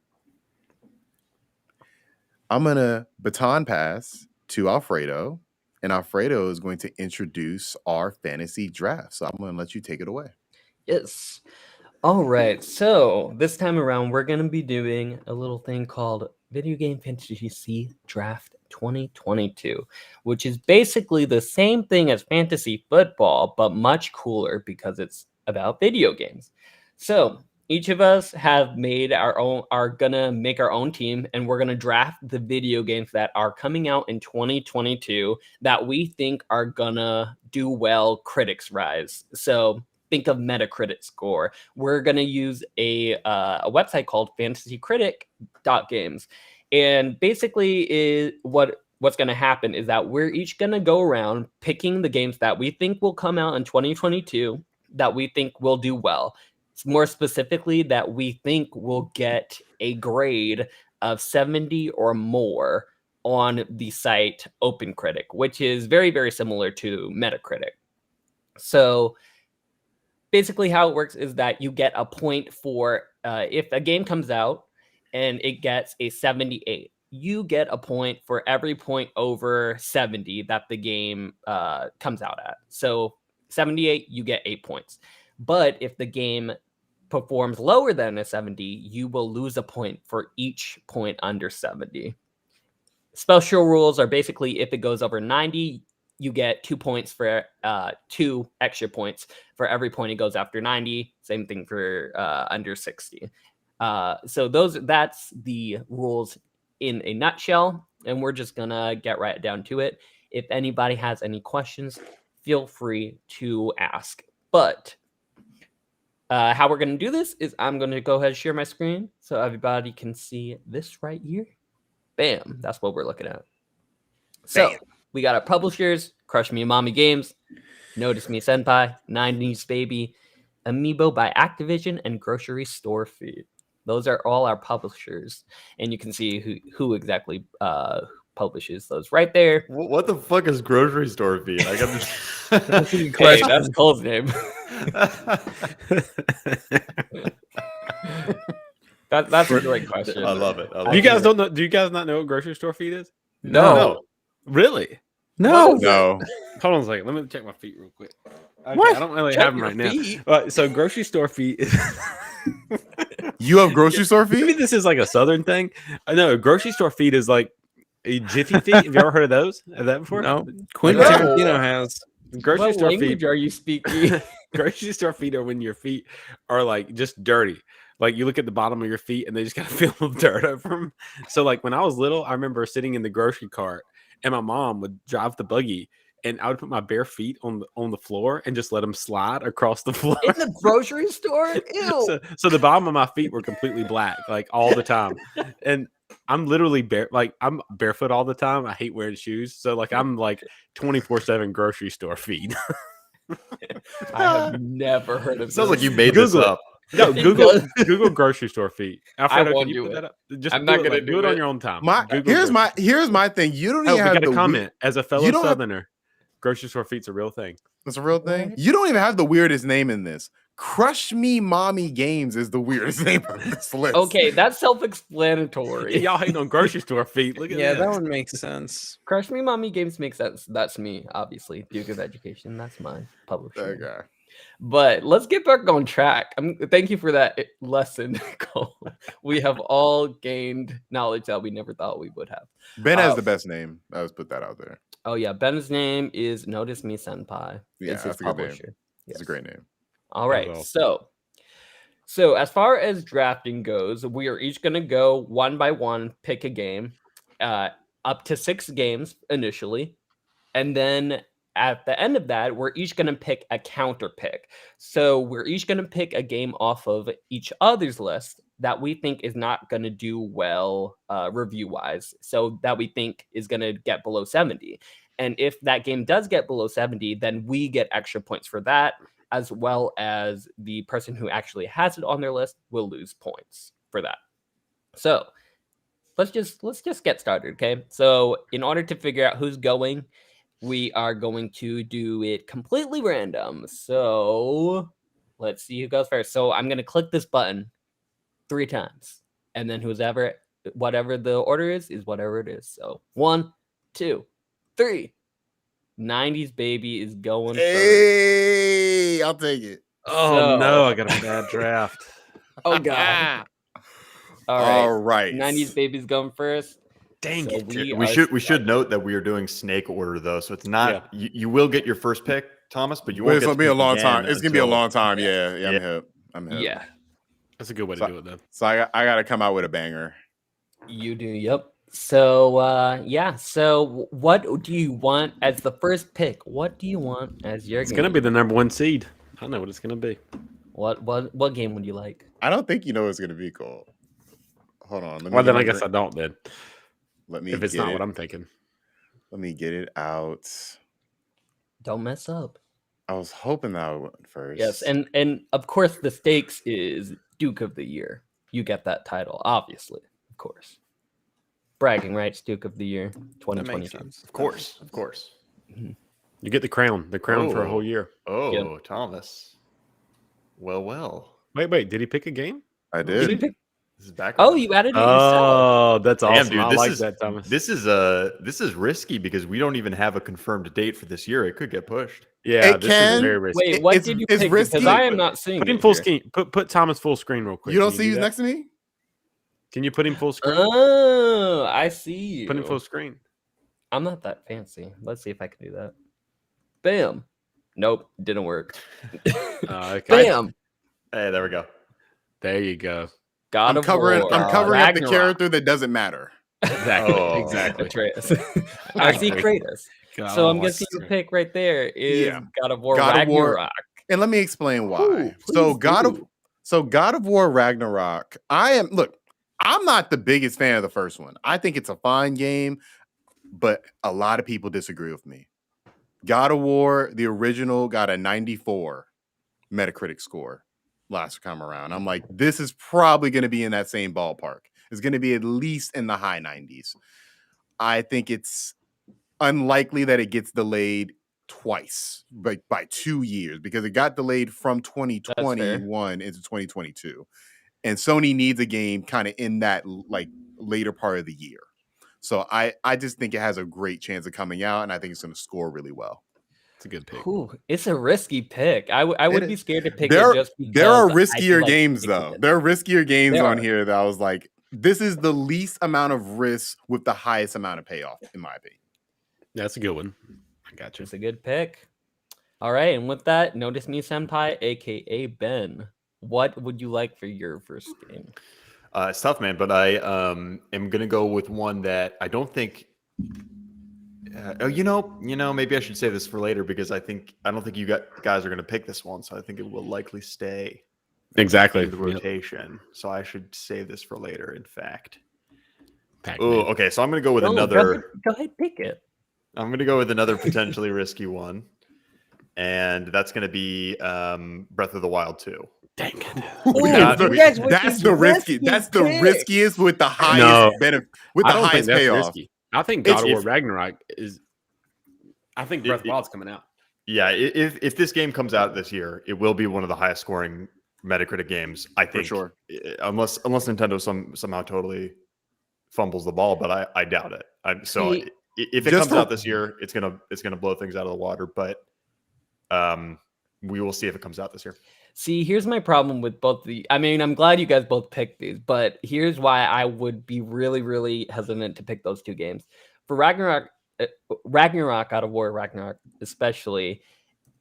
A: I'm going to baton pass to Alfredo, and Alfredo is going to introduce our fantasy draft. So I'm going to let you take it away.
C: Yes. All right. So this time around, we're going to be doing a little thing called Video Game Fantasy Draft 2022, which is basically the same thing as fantasy football, but much cooler because it's about video games. So each of us have made are gonna make our own team, and we're gonna draft the video games that are coming out in 2022 that we think are gonna do well critics rise. So think of Metacritic score. We're gonna use a website called fantasycritic.games, and basically what's going to happen is that we're each going to go around picking the games that we think will come out in 2022 that we think will do well. More specifically, that we think will get a grade of 70 or more on the site OpenCritic, which is very, very similar to Metacritic. So basically how it works is that you get a point for if a game comes out and it gets a 78, you get a point for every point over 70 that the game comes out at. So 78, you get 8 points. But if the game performs lower than a 70, you will lose a point for each point under 70. Special rules are basically if it goes over 90, you get 2 points for 2 extra points for every point it goes after 90. Same thing for under 60. So that's the rules in a nutshell, and we're just gonna get right down to it. If anybody has any questions, feel free to ask. But how we're gonna do this is I'm gonna go ahead and share my screen so everybody can see this right here. Bam, that's what we're looking at. So
A: Bam.
C: we got our publishers, Crush Me and Mommy Games. Notice Me Senpai, 90s Baby, Amiibo by Activision, and Grocery Store Feed. Those are all our publishers, and you can see who exactly publishes those right there.
D: What the fuck is grocery store fee? I got
B: That's a
D: this.
B: good
C: Hey,
B: question.
C: that's Cole's name. That's a great question.
D: I love it. I love
E: You
D: it.
E: guys don't know? Do you guys not know what grocery store feed is?
C: No.
D: No.
E: Really?
B: No.
A: No.
E: Hold on a second. Let me check my feet real quick. Okay,
B: What?
E: I don't really
C: Check
E: have them
C: your
E: right now.
C: feet.
E: So grocery store feed is.
A: You have grocery store
E: Maybe
A: fee?
E: this is like a southern thing. I know grocery store feed is like a Jiffy feed. Have you ever heard of those? Have that before?
B: No. Quentin
A: No.
B: Tarantino has.
E: Grocery
C: What
E: store
C: language
E: feed.
C: are you speaking?
E: Grocery store feet are when your feet are like just dirty. Like you look at the bottom of your feet and they just kind of feel with dirt over them. So like when I was little, I remember sitting in the grocery cart and my mom would drive the buggy and I would put my bare feet on the floor and just let them slide across the floor.
C: In the grocery store? Ew.
E: So the bottom of my feet were completely black, like all the time. And I'm literally I'm barefoot all the time. I hate wearing shoes. So like I'm like 24/7 grocery store feet.
C: I have never heard of
D: Sounds like
C: this.
D: you made this
E: Google it.
D: up.
E: No,
C: It
E: Google
C: does.
E: Google grocery store feet. Alfredo,
C: won't
E: can you
C: do
E: put
C: it.
E: that up? Just
C: I'm not
E: do it,
C: gonna
E: like,
C: do
E: do it on
C: it.
E: your own time.
A: My
E: Google
A: here's my thing. You don't
E: Oh,
A: even
E: we
A: have
E: got
A: the
E: a comment. As a fellow
A: don't have-
E: Southerner, grocery store feet's a real thing.
A: It's a real thing.
C: What?
A: You don't even have the weirdest name in this. Crush Me Mommy Games is the weirdest name on this list.
C: Okay, that's self-explanatory.
E: Y'all hating on grocery store feet. Look at
B: Yeah,
E: this.
B: that one makes sense.
C: Crush Me Mommy Games makes sense. That's me, obviously. Duke of Education. That's my publisher.
A: That guy.
C: But let's get back on track. Thank you for that lesson, Cole. We have all gained knowledge that we never thought we would have.
A: Ben has
C: Uh,
A: the best name. I was put that out there.
C: Oh yeah, Ben's name is Notice Me Senpai.
A: Yeah,
C: It's his
A: that's a good name.
C: publisher.
A: It's a
C: Yes.
A: great name.
C: All right.
E: well.
C: So as far as drafting goes, we are each going to go one by one, pick a game, up to 6 games initially, and then at the end of that, we're each going to pick a counter pick. So we're each going to pick a game off of each other's list that we think is not going to do well review wise, so that we think is going to get below 70. And if that game does get below 70, then we get extra points for that, as well as the person who actually has it on their list will lose points for that. So let's just get started, okay? So in order to figure out who's going, we are going to do it completely random. So let's see who goes first. So I'm going to click this button 3 times, and then whatever the order is whatever it is. So 1, 2, 3. 90s Baby is going first.
A: Hey, I'll take it.
E: Oh
C: So-
E: no, I got a bad draft.
C: Oh god. All
A: All
C: right.
A: right.
C: 90s Baby's going first.
E: Dang
C: So
E: it.
D: We should note that we are doing snake order though, so it's not you will get your first pick, Thomas, but you
A: Wait,
D: won't.
A: it's
D: get
A: gonna be a
D: to pick
A: long
D: again
A: time. It's gonna be a
D: until-
A: long time. Yeah, I'm
D: Yeah.
A: hip. I'm hip.
C: Yeah,
E: That's a good way to do it though.
A: So I got to come out with a banger.
C: you do. Yep. So yeah. So what do you want as the first pick? What do you want as your
E: It's
C: game?
E: gonna be the number 1 seed. I know what it's gonna be.
C: What game would you like?
A: I don't think you know it's gonna be called. Hold on. Let me
E: Well,
A: get
E: then
A: my
E: I guess I
A: drink.
E: don't then.
A: Let me
E: If it's
A: get
E: not
A: it.
E: what I'm thinking.
A: Let me get it out.
C: Don't mess up.
A: I was hoping that I went first.
C: Yes, and of course the stakes is Duke of the Year. You get that title, obviously, of course. Bragging rights, Duke of the Year,
B: That makes
C: 2022.
B: sense.
D: Of course, of course.
E: You get the crown for a
D: Oh.
E: whole year.
D: Oh, Thomas. Well.
E: Wait, did he pick a game?
A: I
C: Did you
A: did.
C: pick-
D: This is back.
C: Oh, you added it yourself.
E: Oh, that's
D: Damn,
E: awesome.
D: dude,
E: I
D: this
E: like
D: is
E: that, Thomas.
D: this is risky because we don't even have a confirmed date for this year. It could get pushed.
E: Yeah,
A: It
E: this
A: can-
E: is very risky.
C: Wait, what
A: it's-
C: did you
A: it's
C: pick?
A: risky,
C: Because I am
A: but-
C: not seeing
E: Put him
C: it
E: full
C: here.
E: screen. Put Thomas full screen real quick.
A: You don't
E: Can
A: see who's
E: do
A: next
E: that?
A: to me?
E: Can you put him full screen?
C: Oh, I see you.
E: Put him full screen.
C: I'm not that fancy. Let's see if I can do that. Bam. Nope, didn't work.
E: Okay.
C: Bam.
D: Hey, there we go.
E: There you go.
C: God
A: I'm
C: of
A: covering.
C: War.
A: I'm covering up the
C: Ragnarok.
A: character that doesn't matter.
E: Exactly.
D: Oh.
E: Exactly.
C: Atreus. I see Kratos. So I'm guessing your pick right there is
A: Yeah.
C: God of War
A: God of War.
C: Ragnarok.
A: And let me explain why.
C: Ooh,
A: so
C: please
A: God of War Ragnarok. I'm not the biggest fan of the first one. I think it's a fine game, but a lot of people disagree with me. God of War, the original, got a 94 Metacritic score last time around. I'm like, this is probably going to be in that same ballpark. It's going to be at least in the high 90s. I think it's unlikely that it gets delayed twice, like by 2 years, because it got delayed from 2021 into 2022. And Sony needs a game kind of in that like later part of the year. So I just think it has a great chance of coming out, and I think it's going to score really well.
E: It's a good pick.
C: Ooh, it's a risky pick. I would be scared to pick it
A: There,
C: just because
A: there are
C: I feel
A: riskier
C: like
A: games
C: picking
A: though.
C: it.
A: There are riskier games
C: There
A: on
C: are.
A: here that I was like, this is the least amount of risk with the highest amount of payoff, in my opinion.
E: That's a good one. I got you.
C: It's a good pick. All right, and with that, Notice Me Senpai, aka Ben. What would you like for your first game?
D: It's tough, man, but I am gonna go with one that I don't think. Maybe I should save this for later because I don't think you guys are gonna pick this one, so I think it will likely stay
E: Exactly.
D: in the rotation. So I should save this for later. In fact.
E: Pac-Man.
D: Oh, okay. So I'm gonna go with
C: No,
D: another.
C: brother, go ahead, pick it.
D: I'm gonna go with another potentially risky one, and that's gonna be Breath of the Wild 2.
E: Dang it.
D: That's the-
C: you guys went
A: That's
C: with
A: the risky.
C: risky
A: That's the
C: picks.
A: riskiest with the highest
E: No.
A: benefit, with
E: I
A: the
E: don't think
A: highest
E: that's
A: payoff.
E: risky. I think
A: It's-
E: God of War
D: if-
E: Ragnarok is. I think Breath of the Wild's coming out.
D: Yeah, if this game comes out this year, it will be one of the highest scoring Metacritic games. I think,
A: sure.
D: Unless Nintendo somehow totally fumbles the ball, but I doubt it.
C: See,
D: If it
A: just
D: comes
A: for-
D: out this year, it's gonna blow things out of the water. But we will see if it comes out this year.
C: See, here's my problem with both I mean, I'm glad you guys both picked these, but here's why I would be really, really hesitant to pick those two games. For Ragnarok, God of War Ragnarok, especially,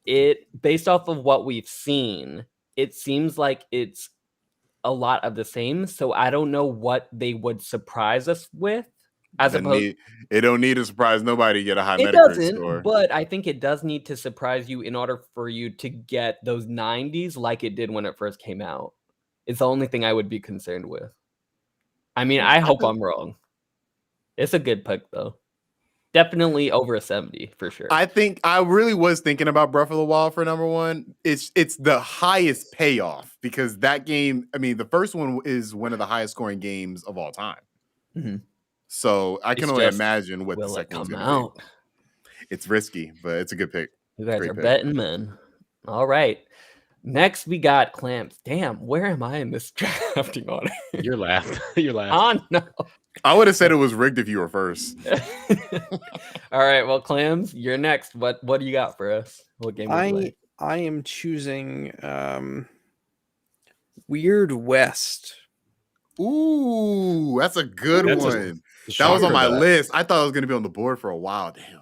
C: it based off of what we've seen, it seems like it's a lot of the same. So I don't know what they would surprise us with.
A: It don't need to surprise nobody to get a high
C: It
A: Metacritic
C: doesn't,
A: score.
C: but I think it does need to surprise you in order for you to get those 90s like it did when it first came out. It's the only thing I would be concerned with. I mean, I hope I'm wrong. It's a good pick, though. Definitely over a 70 for sure.
A: I think I really was thinking about Breath of the Wild for number one. It's the highest payoff because that game, I mean, the first one is one of the highest scoring games of all time.
C: Mhm.
A: So I can
C: It's
A: only
C: just,
A: imagine what the
C: will it
A: second one's
C: come
A: going to
C: out?
A: be. It's risky, but it's a good pick.
C: You guys
A: Great
C: are
A: pick.
C: betting men. All right. Next, we got Clamps. Damn, where am I in this drafting order?
E: You're last. You're last.
C: Oh, no.
A: I would have said it was rigged if you were first.
C: All right. Well, Clams, you're next. What do you got for us? What game would you like?
B: I am choosing Weird West.
A: Ooh, that's a good
E: That's a-
A: one. That was on my list. I thought it was going to be on the board for a while. Damn.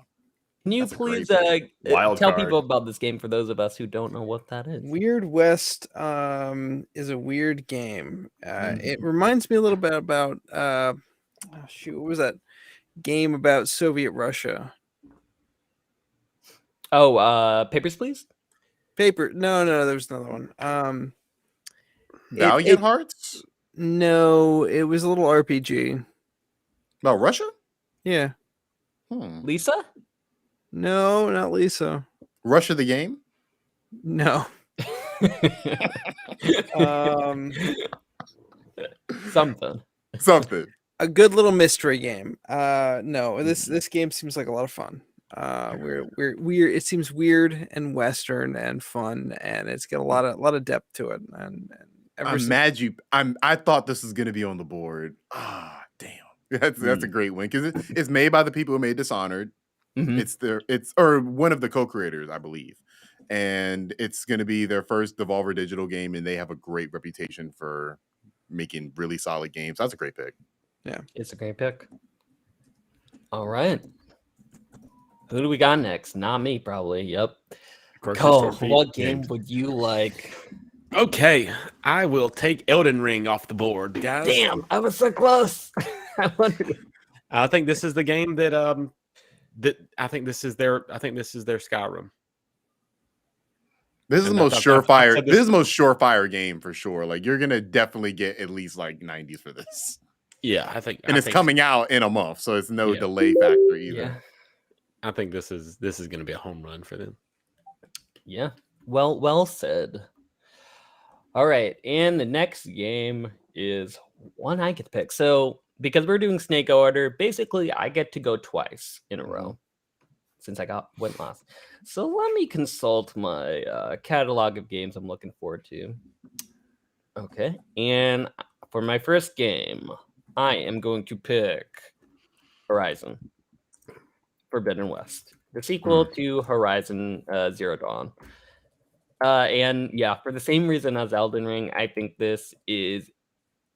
C: Can you
A: That's a great
C: please
D: Wild
C: tell
D: card.
C: people about this game for those of us who don't know what that is?
B: Weird West is a weird game. It reminds me a little bit about what was that game about Soviet Russia?
C: Oh, Papers, Please?
B: No, there was another one.
A: Valiant Hearts?
B: No, it was a little RPG.
A: About Russia?
B: Yeah.
C: Lisa?
B: No, not Lisa.
A: Russia the game?
B: No.
C: Something.
A: Something.
B: A good little mystery game. No, this game seems like a lot of fun. Weird. It seems weird and Western and fun, and it's got a lot of depth to it. And
A: I'm mad you. I thought this was gonna be on the board. Ah, damn. That's a great win because it's made by the people who made Dishonored.
C: Mhm.
A: It's one of the co-creators, I believe, and it's gonna be their first Devolver Digital game, and they have a great reputation for making really solid games. That's a great pick.
C: It's a great pick. All right. Who do we got next? Not me, probably. Yep. Cole, what game would you like?
E: Okay, I will take Elden Ring off the board, guys.
C: Damn, I was so close.
E: I think this is the game that I think this is their Skyrim.
A: This is the
E: And
A: most
E: I've said
A: surefire.
E: this-
A: This is the most surefire game for sure. Like you're gonna definitely get at least like 90s for this,
E: Yeah, I think.
A: and it's coming out in a month, so it's no
E: Yeah.
A: delay factor either.
C: Yeah.
E: I think this is going to be a home run for them.
C: Yeah. Well said. All right, and the next game is one I get to pick. So because we're doing snake order, basically I get to go twice in a row since I went last. So let me consult my catalog of games I'm looking forward to. Okay, and for my first game, I am going to pick Horizon Forbidden West, the sequel to Horizon Zero Dawn. And yeah, for the same reason as Elden Ring, I think this is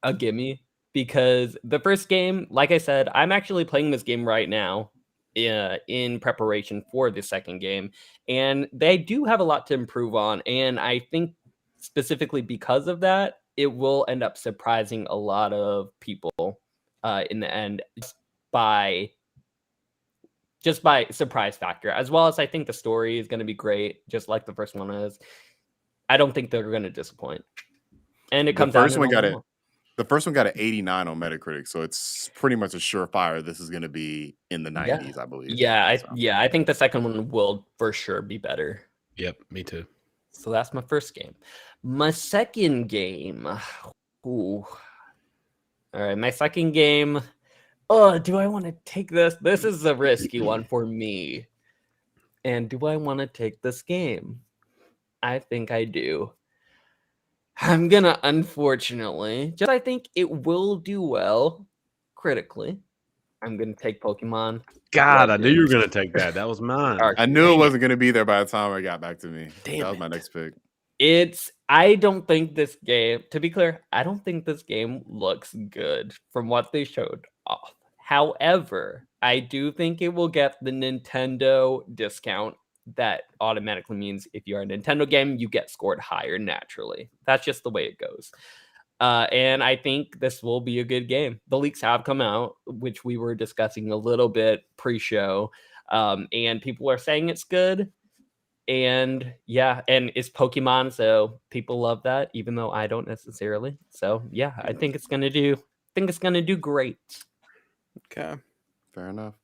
C: a gimme because the first game, like I said, I'm actually playing this game right now in preparation for the second game, and they do have a lot to improve on. And I think specifically because of that, it will end up surprising a lot of people in the end just by surprise factor, as well as I think the story is going to be great, just like the first one is. I don't think they're going to disappoint. And it comes out in
A: the first one got an 89 on Metacritic, so it's pretty much a surefire this is going to be in the 90s, I believe.
C: Yeah, I think the second one will for sure be better.
E: Yep, me too.
C: So that's my first game. My second game. Ooh. All right, my second game. Oh, do I want to take this? This is a risky one for me. And do I want to take this game? I think I do. I'm gonna, unfortunately, just I think it will do well critically. I'm gonna take Pokemon.
E: God, I knew you were going to take that. That was mine.
A: I knew it wasn't going to be there by the time it got back to me.
E: Damn
A: that was
E: it.
A: my next pick.
C: I don't think this game, to be clear, I don't think this game looks good from what they showed off. However, I do think it will get the Nintendo discount. That automatically means if you're a Nintendo game, you get scored higher naturally. That's just the way it goes. And I think this will be a good game. The leaks have come out, which we were discussing a little bit pre-show, and people are saying it's good. And yeah, and it's Pokemon, so people love that, even though I don't necessarily. So yeah, I think it's gonna do great.
B: Okay.
A: Fair enough.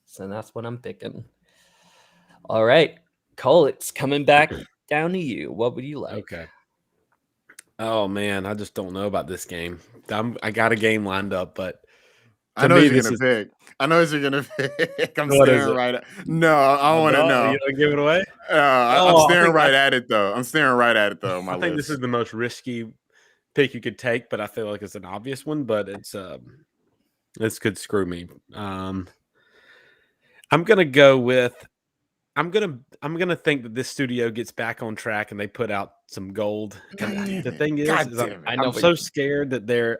C: So that's what I'm picking. All right, Cole, it's coming back down to you. What would you like?
E: Okay. Oh man, I just don't know about this game. I got a game lined up, but
A: I know what you're gonna pick. I know what you're gonna pick. I'm staring right at. No, I want to know.
E: You don't give it away.
A: I'm staring right at it though. I'm staring right at it though.
E: I think this is the most risky pick you could take, but I feel like it's an obvious one. But this could screw me. I'm gonna go with. I'm gonna think that this studio gets back on track and they put out some gold. The thing is I'm so scared that they're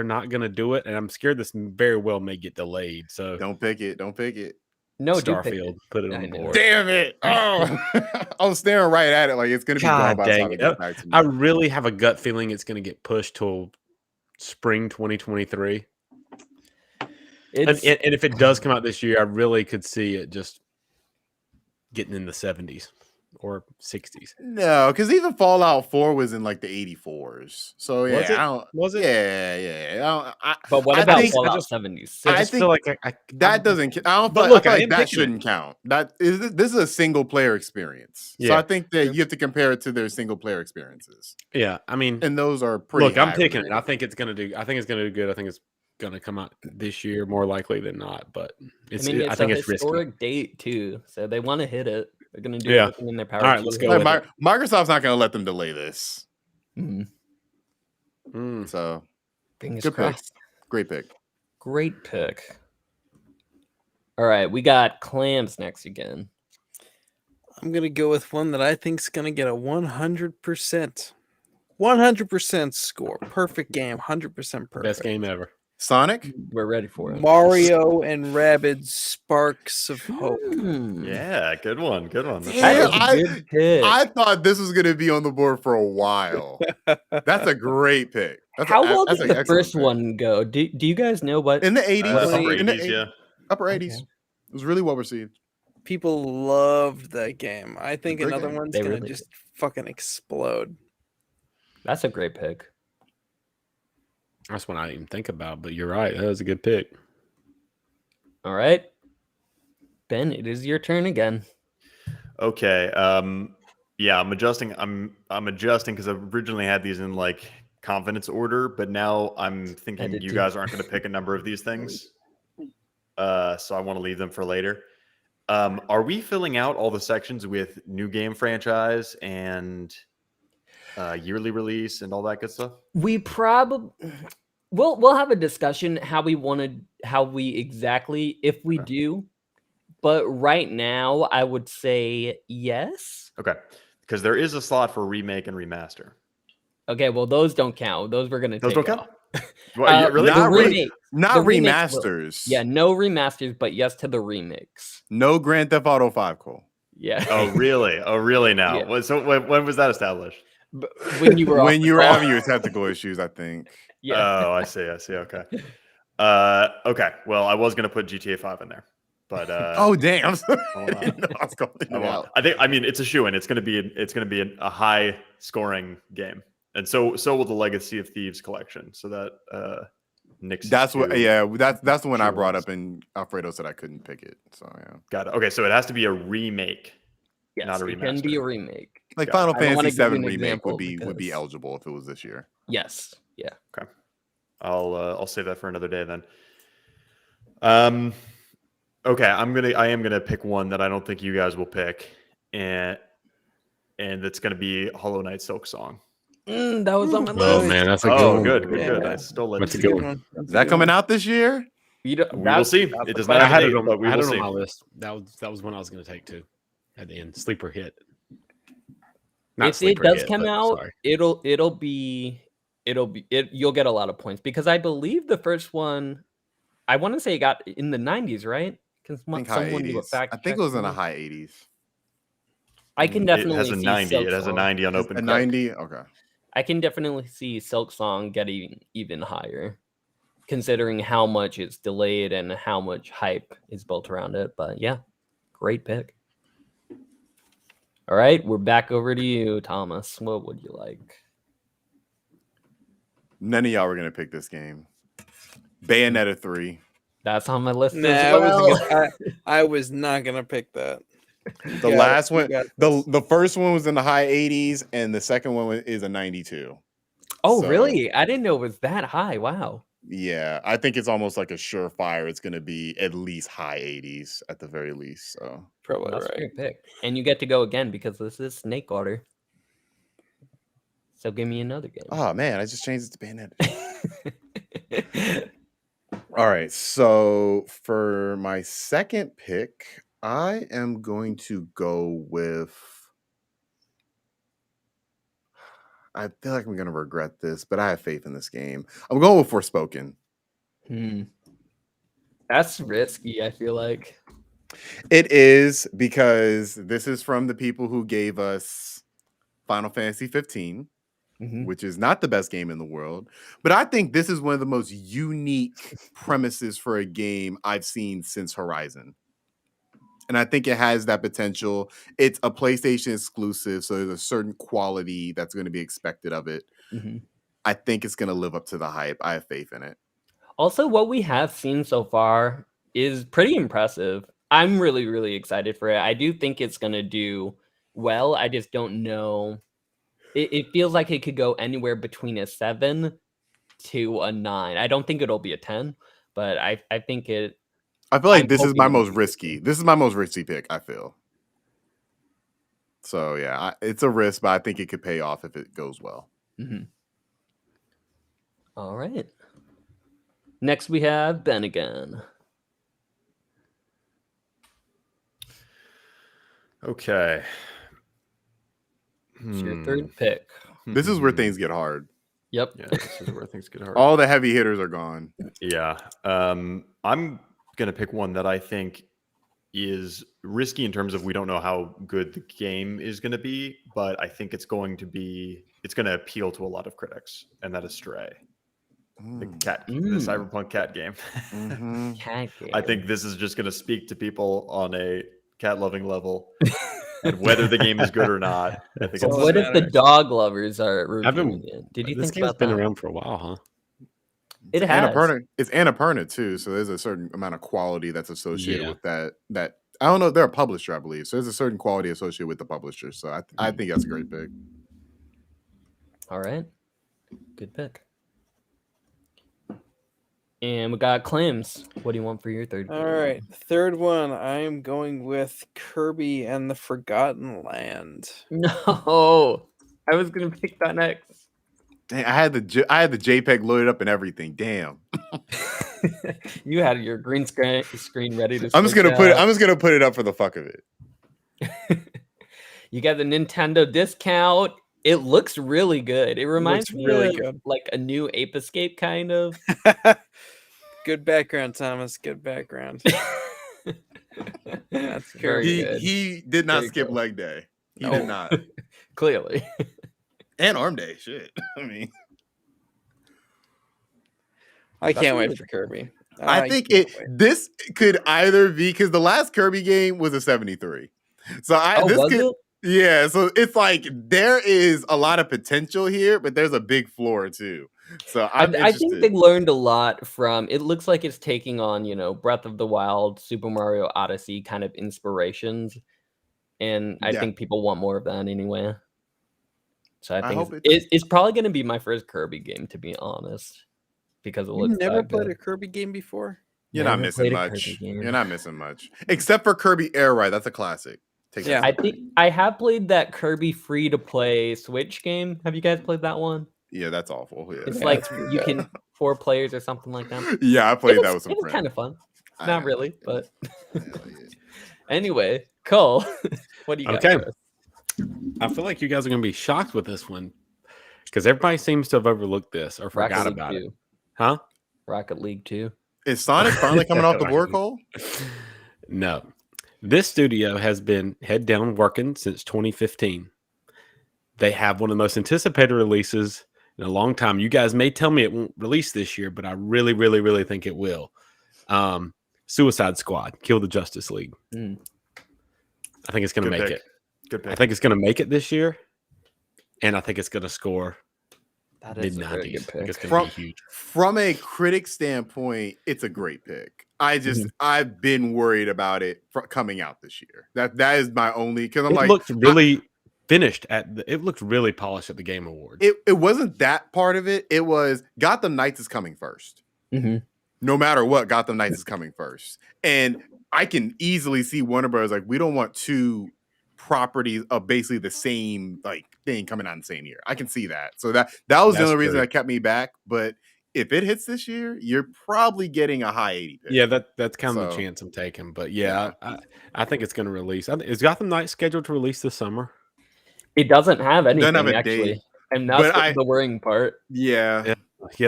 E: not gonna do it, and I'm scared this very well may get delayed. So
A: don't pick it. Don't pick it.
C: No,
E: Starfield, put it on the board.
A: Damn it! Oh, I was staring right at it like it's gonna be gone by the time it gets back to me.
E: I really have a gut feeling it's gonna get pushed till spring 2023. And if it does come out this year, I really could see it just getting in the 70s or 60s.
A: No, because even Fallout 4 was in like the 84s. So yeah,
E: was it?
A: Yeah.
C: But what about Fallout 76?
A: I think
E: feel like
A: that doesn't. I don't.
E: But
A: Look,
E: look,
A: I feel like that shouldn't count. This is a single player experience. So I think that you have to compare it to their single player experiences.
E: Yeah, I mean,
A: and those are pretty.
E: Look, I'm picking it. I think it's gonna do good. I think it's gonna come out this year more likely than not. But I think it's
C: historic
E: risky.
C: date too, so they want to hit it. They're gonna do everything in their power.
E: All right, let's go.
A: Microsoft's not gonna let them delay this. So
C: fingers crossed.
A: Great pick.
C: Great pick. All right, we got Clams next again.
B: I'm gonna go with one that I think is gonna get a 100% score. Perfect game, 100% perfect.
E: Best game ever.
A: Sonic?
C: We're ready for it.
B: Mario and Rabbids Sparks of Hope.
D: Yeah, good one. Good one.
A: I thought this was going to be on the board for a while. That's a great pick.
C: How well did the first one go? Do you guys know what?
A: In the 80s. Upper 80s.
C: Okay.
A: It was really well received.
B: People loved that game. I think another one's going to
C: really
B: just fucking explode.
C: That's a great pick.
E: That's one I didn't even think about, but you're right. That was a good pick.
C: All right. Ben, it is your turn again.
D: Okay. Yeah, I'm adjusting. I'm adjusting because I originally had these in like confidence order, but now I'm thinking
C: did
D: you
C: too.
D: guys aren't going to pick a number of these things. So I want to leave them for later. Are we filling out all the sections with new game franchise and yearly release and all that good stuff?
C: We probably we'll have a discussion how we exactly if we
D: Okay.
C: do. But right now, I would say yes.
D: Okay, because there is a slot for remake and remaster.
C: Okay, well, those don't count. Those we're gonna
D: Those
C: take
D: don't
C: off.
D: count. Well, yeah, really?
C: The
A: Not re-
C: remakes.
A: Not
C: The remakes will.
A: remasters.
C: Yeah, no remasters, but yes to the remakes.
A: No Grand Theft Auto 5, Cole.
C: Yeah.
D: Oh, really? Oh, really? Now,
C: Yeah.
D: So when was that established?
C: But when you were
A: When you were
C: off
A: having your technical issues, I think.
C: yeah.
D: Oh, I see. Okay. Okay. Well, I was gonna put GTA 5 in there, but
A: Oh, damn. I'm sorry.
D: hold on.
A: No, I was calling you out.
D: I mean, it's a shoe-in. It's gonna be a high scoring game, and so will the Legacy of Thieves collection. So that Nick's.
A: That's what. Yeah, that's the one I
D: Sure
A: brought
D: was.
A: up, and Alfredo said I couldn't pick it. So yeah,
D: Got it. Okay, so it has to be a remake.
C: Yes,
D: not a
C: it can be a
D: remaster.
C: remake.
A: like
D: Got it.
A: Final
C: I don't wanna
A: Fantasy
C: give you
A: VII
C: an
A: remake
C: example
A: would be
C: because-
A: eligible if it was this year.
C: Yes. Yeah.
D: I'll save that for another day then. Okay, I am gonna pick one that I don't think you guys will pick, and it's gonna be Hollow Knight Silk Song.
C: That was on my list.
E: Oh man, that's a good
D: Oh,
E: one.
D: good.
C: Yeah.
D: I stole it.
E: That's a good one.
A: Is that coming out this year?
C: You don't,
D: We will
C: that's-
D: see.
C: that's
D: It
C: the
D: does
C: question.
D: not
E: I had
D: date,
E: it on,
D: but we
E: I had
D: will
E: it on
D: see.
E: my list. That was one I was going to take too. At the end, sleeper hit. Not
C: If it
E: sleeper
C: does
E: hit,
C: come
E: but
C: out,
E: sorry.
C: you'll get a lot of points because I believe the first one, I want to say it got in the 90s, right? Because
A: I think high
C: someone do a
A: 80s.
C: fact
A: I think
C: check
A: it was
C: for
A: in the
C: me.
A: high 80s.
C: I can
D: It
C: definitely
D: has a
C: see
D: 90.
C: Silk
D: It has a
C: Song.
D: 90 on
A: A
D: Open.
A: 90. Okay.
C: I can definitely see Silk Song getting even higher, considering how much it's delayed and how much hype is built around it. But yeah, great pick. All right, we're back over to you, Thomas. What would you like?
A: None of y'all were gonna pick this game. Bayonetta 3.
C: That's on my list
B: Nah,
C: as
B: I
C: well.
B: wasn't I was not gonna pick that.
A: The
B: Yeah,
A: last
B: you
A: one,
B: got this.
A: the first one was in the high 80s, and the second one is a 92.
C: Oh,
A: So,
C: really? I didn't know it was that high. Wow.
A: Yeah, I think it's almost like a surefire. It's gonna be at least high 80s at the very least. So
B: Probably
C: That's a
B: right.
C: great pick. And you get to go again because this is Snake Water. So give me another game.
A: oh man, I just changed it to Bayonetta. All right, so for my second pick, I am going to go with. I feel like I'm gonna regret this, but I have faith in this game. I'm going with Forspoken.
C: That's risky, I feel like.
A: It is because this is from the people who gave us Final Fantasy 15, which is not the best game in the world, but I think this is one of the most unique premises for a game I've seen since Horizon. And I think it has that potential. It's a PlayStation exclusive, so there's a certain quality that's going to be expected of it. I think it's going to live up to the hype. I have faith in it.
C: Also, what we have seen so far is pretty impressive. I'm really, really excited for it. I do think it's going to do well. I just don't know. It feels like it could go anywhere between a 7 to a 9. I don't think it'll be a 10, but I think it.
A: I feel like
C: I'm
A: this is my
C: hoping
A: most
C: it'll be
A: risky. This is my most risky pick, I feel. So, yeah, it's a risk, but I think it could pay off if it goes well.
C: All right. Next, we have Ben again.
D: Okay.
C: It's your third pick.
A: This is where things get hard.
C: Yep.
D: Yeah, this is where things get hard.
A: All the heavy hitters are gone.
D: Yeah. I'm going to pick one that I think is risky in terms of we don't know how good the game is going to be, but I think it's going to appeal to a lot of critics, and that is Stray. The Cyberpunk cat game.
C: Cat game.
D: I think this is just going to speak to people on a cat loving level. And whether the game is good or not, I think
C: So
D: it's
C: what if the dog lovers are
E: I've been-
C: reviewing it? Did you
E: This
C: think
E: game's
C: about
E: been
C: that?
E: around for a while, huh?
C: It has.
A: It's Annapurna too, so there's a certain amount of quality that's associated
E: Yeah.
A: with that I don't know. They're a publisher, I believe. So there's a certain quality associated with the publisher. So I think that's a great pick.
C: All right. Good pick. And we got Clams. What do you want for your third?
B: All right, third one. I am going with Kirby and the Forgotten Land.
C: No, I was gonna pick that next.
A: Dang, I had the JPEG loaded up and everything. Damn.
C: You had your green screen ready to.
A: I'm just gonna put it up for the fuck of it.
C: You got the Nintendo discount. It looks really good. It reminds me
B: really
C: of
B: good.
C: like a new Ape Escape kind of.
B: Good background, Thomas. Good background. That's
C: Very
B: Kirby.
C: good.
A: He did not
C: Very
A: skip
C: good.
A: leg day. He
B: No.
A: did not.
C: Clearly.
A: And arm day. Shit. I mean,
B: I
C: That's
B: can't
C: really
B: wait for Kirby.
A: I think
B: can't wait.
A: this could either be because the last Kirby game was a 73. So
C: Was it?
A: yeah, so it's like there is a lot of potential here, but there's a big floor too. So
C: I
A: I'm
C: think
A: interested.
C: they learned a lot from. It looks like it's taking on, Breath of the Wild, Super Mario Odyssey kind of inspirations, and I
A: Yeah.
C: think people want more of that anyway. So I
A: I
C: think
A: hope
C: it's probably going to be my first Kirby game, to be honest, because it looks.
B: You've never
C: that
B: played
C: good.
B: a Kirby game before?
A: You're not
C: Never
A: missing
C: played a
A: much.
C: Kirby game.
A: You're not missing much. Except for Kirby Air Ride. That's a classic. Take
B: Yeah.
A: that.
C: I think I have played that Kirby free to play Switch game. Have you guys played that one?
A: Yeah, that's awful. Yeah,
C: It's
B: Yeah,
C: like
B: that's pretty
C: you
B: bad.
C: can 4 players or something like that.
A: yeah, I played that with some
C: It was
A: friends.
C: kind of fun.
A: I
C: Not
A: know.
C: really, but
A: Hell yeah.
C: anyway, Cole, what do you got?
E: Okay.
C: for us?
E: I feel like you guys are going to be shocked with this one because everybody seems to have overlooked this or
C: Rocket
E: forgot
C: League
E: about
C: 2.
E: it. Huh?
C: Rocket League 2.
A: Is Sonic finally coming off the board, Cole?
E: No. This studio has been head down working since 2015. They have one of the most anticipated releases in a long time. You guys may tell me it won't release this year, but I really, really, really think it will. Suicide Squad, Kill the Justice League.
C: Mm.
E: I think it's going to
A: Good
E: make
A: pick.
E: it.
A: Good pick.
E: I think it's going to make it this year, and I think it's going to score
C: That
E: mid
C: is a very
E: 90s.
C: good
E: I think it's
C: pick.
E: going to be huge.
A: From a critic standpoint, it's a great pick. I've been worried about it coming out this year. That is my only because I'm
E: It
A: like
E: looked really finished it looked really polished at the Game Awards.
A: it wasn't that part of it. It was Gotham Knights is coming first.
C: Mhm.
A: No matter what, Gotham Knights is coming first. And I can easily see Warner Bros. Like, we don't want two properties of basically the same like thing coming out in the same year. I can see that. So that was the
E: That's
A: only reason
E: true.
A: that kept me back. But if it hits this year, you're probably getting a high 80 pick.
E: Yeah, that's kind of the
A: So,
E: chance I'm taking. But yeah, I think it's going to release. Is Gotham Knights scheduled to release this summer?
C: It doesn't have anything
A: have a
C: actually,
A: date.
C: and that's
A: But
C: the worrying part.
A: Yeah.
E: Yeah.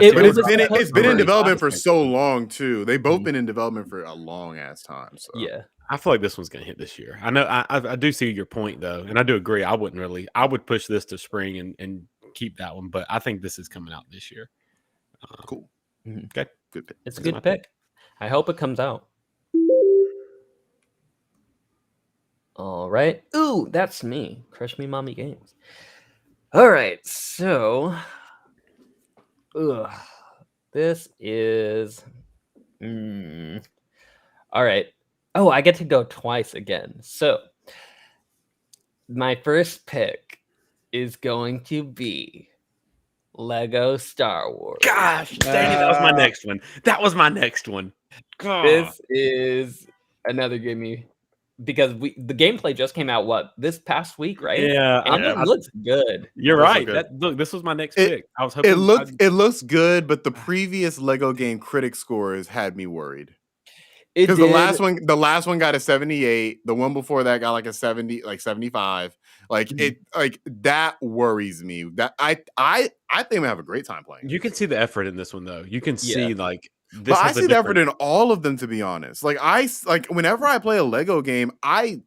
C: It
A: But
C: was
A: it's been
C: supposed
A: it's been
C: to
A: in
C: be
A: development for
C: last
A: so long too. They've both been in development for a long ass time. So
C: Yeah,
E: I feel like this one's going to hit this year. I know. I do see your point though, and I do agree. I would push this to spring and keep that one, but I think this is coming out this year.
A: cool.
E: Okay.
A: Good pick.
C: it's a
E: That's my
C: good pick. I hope it comes out. All right. Ooh, that's me. Crush Me Mommy Games. All right. So, this is. All right. Oh, I get to go twice again. So, my first pick is going to be Lego Star Wars.
E: Gosh, dang it, that was my next one. That was my next one.
C: This is another gimme because the gameplay just came out this past week, right?
E: Yeah,
C: And it looks good.
E: You're
A: Those are
E: right.
A: good.
E: Look, this was my next
A: It-
E: pick. I was hoping
A: It looks good, but the previous Lego game critic scores had me worried.
C: It
A: Because the
C: did.
A: last one got a 78. The one before that got like a 70, like 75. Like it, like that worries me. That I think I'm gonna have a great time playing.
E: you can see the effort in this one though. You can see like this.
A: But I
E: has a
A: see the effort
E: different-
A: in all of them, to be honest. Like whenever I play a Lego game, I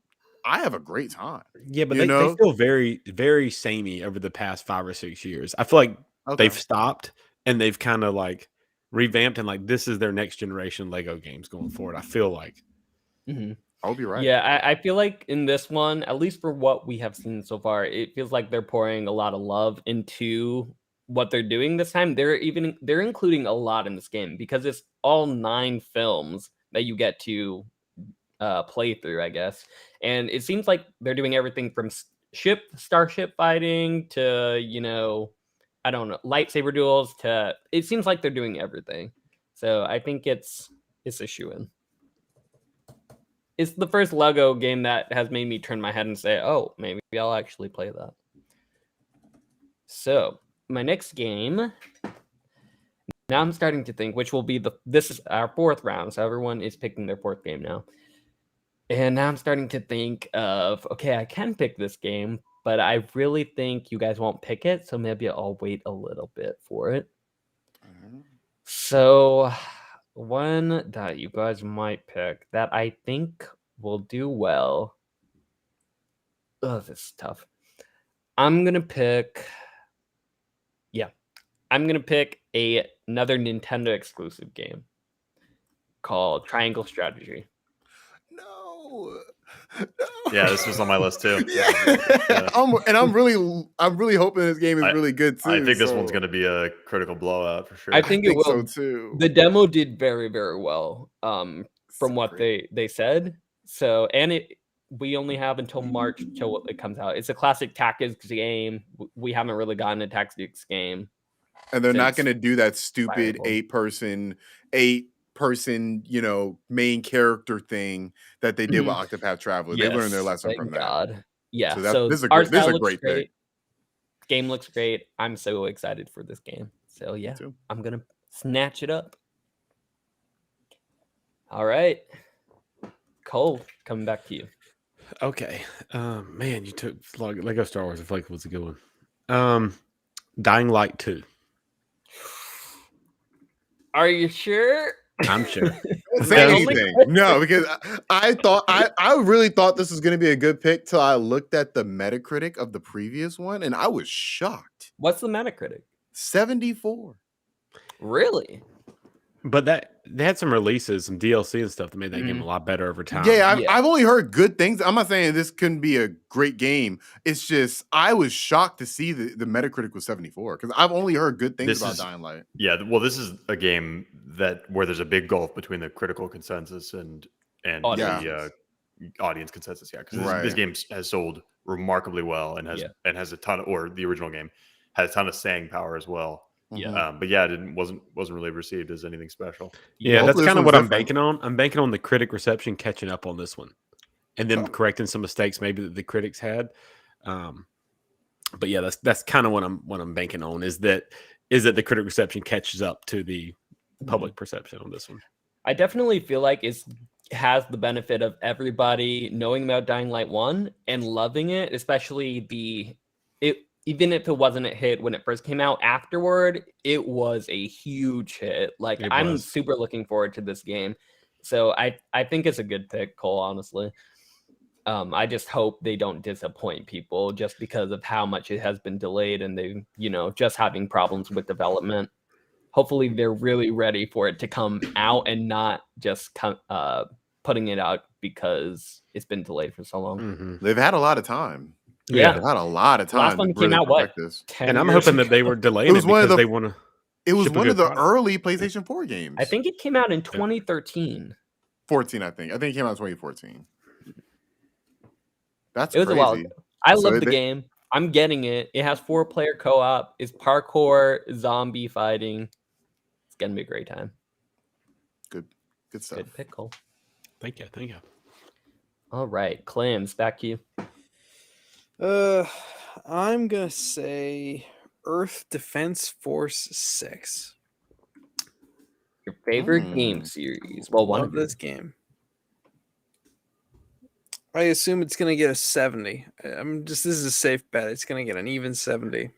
A: have a great time.
E: Yeah, but
A: you
E: they
A: know?
E: feel very, very samey over the past 5 or 6 years. I feel like
A: Okay.
E: they've stopped and they've kind of like revamped and like this is their next generation Lego games going forward. I feel like.
C: Mhm.
A: I hope you're right.
C: Yeah, I feel like in this one, at least for what we have seen so far, it feels like they're pouring a lot of love into what they're doing this time. They're including a lot in this game because it's all 9 films that you get to playthrough, I guess. And it seems like they're doing everything from starship fighting to, I don't know, lightsaber duels to. It seems like they're doing everything. So I think it's a shoo-in. It's the first Lego game that has made me turn my head and say, "Oh, maybe I'll actually play that." So my next game. Now I'm starting to think which will be this is our fourth round, so everyone is picking their fourth game now. And now I'm starting to think of, okay, I can pick this game, but I really think you guys won't pick it, so maybe I'll wait a little bit for it. So one that you guys might pick that I think will do well. Oh, this is tough. I'm gonna pick another Nintendo exclusive game called Triangle Strategy.
A: No.
D: Yeah, this was on my list too.
A: Yeah. I'm really hoping this game is really good too.
D: I think this one's going to be a critical blowout for sure.
C: I think it will.
A: so too.
C: The demo did very, very well from what they said. So, and we only have until March till it comes out. It's a classic tactics game. We haven't really gotten a tactics game.
A: And they're not going to do that stupid eight person, main character thing that they did with Octopath Traveler. They learned their lesson from that.
C: Yeah.
A: So this is a great pick.
C: Game looks great. I'm so excited for this game. So yeah, I'm going to snatch it up. All right. Cole, coming back to you.
E: Okay. Man, you took Lego Star Wars. I feel like it was a good one. Dying Light 2.
C: Are you sure?
E: I'm sure.
A: Don't say anything. No, because I really thought this was going to be a good pick till I looked at the Metacritic of the previous one, and I was shocked.
C: What's the Metacritic?
A: 74.
C: Really?
E: But they had some releases, some DLC and stuff that made that game a lot better over time.
A: Yeah, I've only heard good things. I'm not saying this couldn't be a great game. It's just I was shocked to see the Metacritic was 74 because I've only heard good things about Dying Light.
D: Yeah, well, this is a game where there's a big gulf between the critical consensus and the audience consensus. Yeah, because this game has sold remarkably well and has a ton or the original game has a ton of staying power as well.
C: Yeah,
D: but yeah, it wasn't really received as anything special.
E: Yeah, that's kind of what I'm banking on. I'm banking on the critic reception catching up on this one, and then correcting some mistakes maybe that the critics had. But yeah, that's kind of what I'm banking on is that the critic reception catches up to the public perception on this one.
C: I definitely feel like it has the benefit of everybody knowing about Dying Light 1 and loving it, especially even if it wasn't a hit when it first came out, afterward, it was a huge hit. Like, I'm super looking forward to this game. So I think it's a good pick, Cole, honestly. I just hope they don't disappoint people just because of how much it has been delayed and they, just having problems with development. Hopefully they're really ready for it to come out and not just putting it out because it's been delayed for so long.
A: Mm-hmm. They've had a lot of time.
C: Yeah,
A: they've had a lot of time.
C: Last one came out what?
E: And I'm hoping that they were delaying it because they want to.
A: It was one of the early PlayStation 4 games.
C: I think it came out in 2013.
A: 14, I think. I think it came out in 2014. That's
C: it was
A: crazy.
C: A while ago. I love the game. I'm getting it. It has 4-player co-op. It's parkour, zombie fighting. It's gonna be a great time.
A: Good stuff.
C: Good pick, Cole.
E: Thank you.
C: All right, Clams, back to you.
B: I'm gonna say Earth Defense Force 6.
C: Your favorite game series? Well, one of
B: this game. I assume it's gonna get a 70. This is a safe bet. It's gonna get an even 70.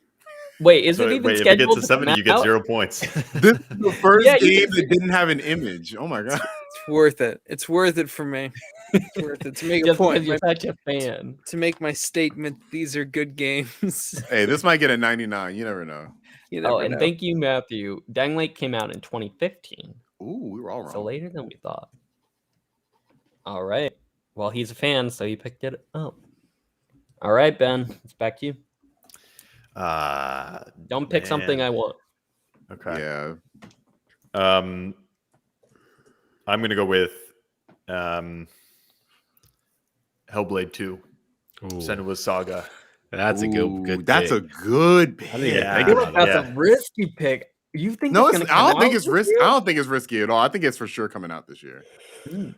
C: Wait, is it even scheduled?
D: If it gets to 70, you get 0 points.
A: This is the first game that didn't have an image. Oh my god.
B: It's worth it. It's worth it for me. It's worth it to make a point.
C: You're such a fan.
B: To make my statement, these are good games.
A: Hey, this might get a 99. You never know.
C: And thank you, Matthew. Dying Light came out in 2015.
A: Ooh, we were all wrong.
C: So later than we thought. All right. Well, he's a fan, so he picked it up. All right, Ben. It's back to you. Don't pick something I want.
D: Okay.
A: Yeah.
D: I'm gonna go with Hellblade 2,
E: Ooh,
D: Senua's Saga.
E: that's a
A: Ooh,
E: good.
A: That's
E: pick.
A: a good pick.
E: I didn't even
D: Yeah.
E: think
C: I feel
E: about
C: like
E: it.
C: that's a risky pick. You think
A: No,
C: it's
A: it's,
C: gonna
A: I
C: come
A: don't think
C: out
A: it's
C: this
A: risky.
C: year?
A: I don't think it's risky at all. I think it's for sure coming out this year.
C: Mm.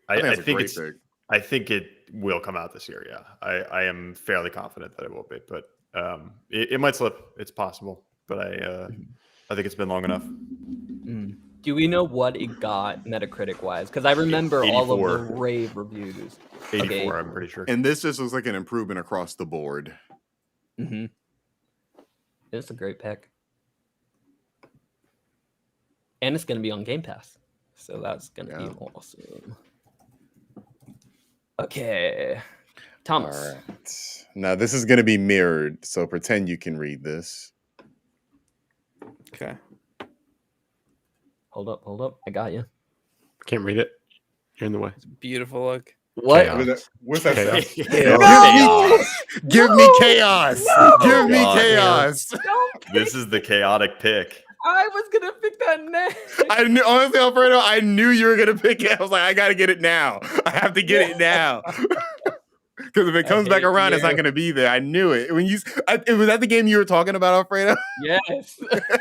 A: I think
D: I
A: that's a
D: think
A: great
D: it's.
A: pick.
D: I think it will come out this year. Yeah, I am fairly confident that it will be, but it might slip. It's possible, but I think it's been long enough.
C: Mm. Do we know what it got Metacritic wise? Because I remember all of
D: 84.
C: the rave reviews.
D: 84,
C: Okay.
D: I'm pretty sure.
A: And this just looks like an improvement across the board.
C: Mm-hmm. It's a great pick. And it's going to be on Game Pass. So that's going to be awesome. Okay. Thomas.
A: All right. Now, this is going to be mirrored, so pretend you can read this.
B: Okay.
C: Hold up. I got you.
E: Can't read it. You're in the way.
B: Beautiful look.
C: What?
E: Chaos.
A: What's that
E: Chaos.
A: sound?
D: Chaos.
A: Give me chaos.
C: No!
A: Give me
D: God,
A: chaos.
C: Don't
D: This
C: pick-
D: is the chaotic pick.
C: I was going to pick that next.
A: I knew, honestly, Alfredo, I knew you were gonna pick it. I was like, I gotta get it now. I have to get it now. Because if it comes back
C: hate
A: around, it's not
C: you.
A: gonna be there. I knew it. When you, it was that the game you were talking about, Alfredo.
C: Yes.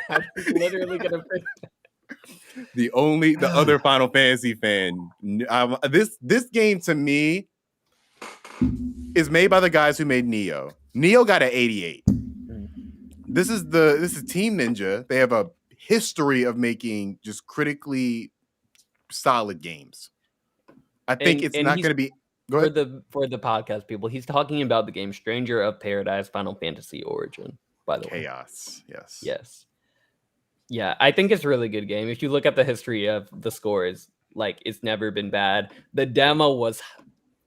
C: I was literally going to pick
A: The other Final Fantasy fan. This game to me is made by the guys who made Neo. Neo got an 88. This is Team Ninja. They have a history of making just critically solid games. I think
C: And-
A: it's
C: and
A: not
C: he's-
A: going to be. Go
C: for
A: ahead.
C: the podcast people. He's talking about the game Stranger of Paradise Final Fantasy Origin, by the way.
A: Chaos. Yes.
C: Yes. Yeah, I think it's a really good game. If you look at the history of the scores, like it's never been bad. The demo was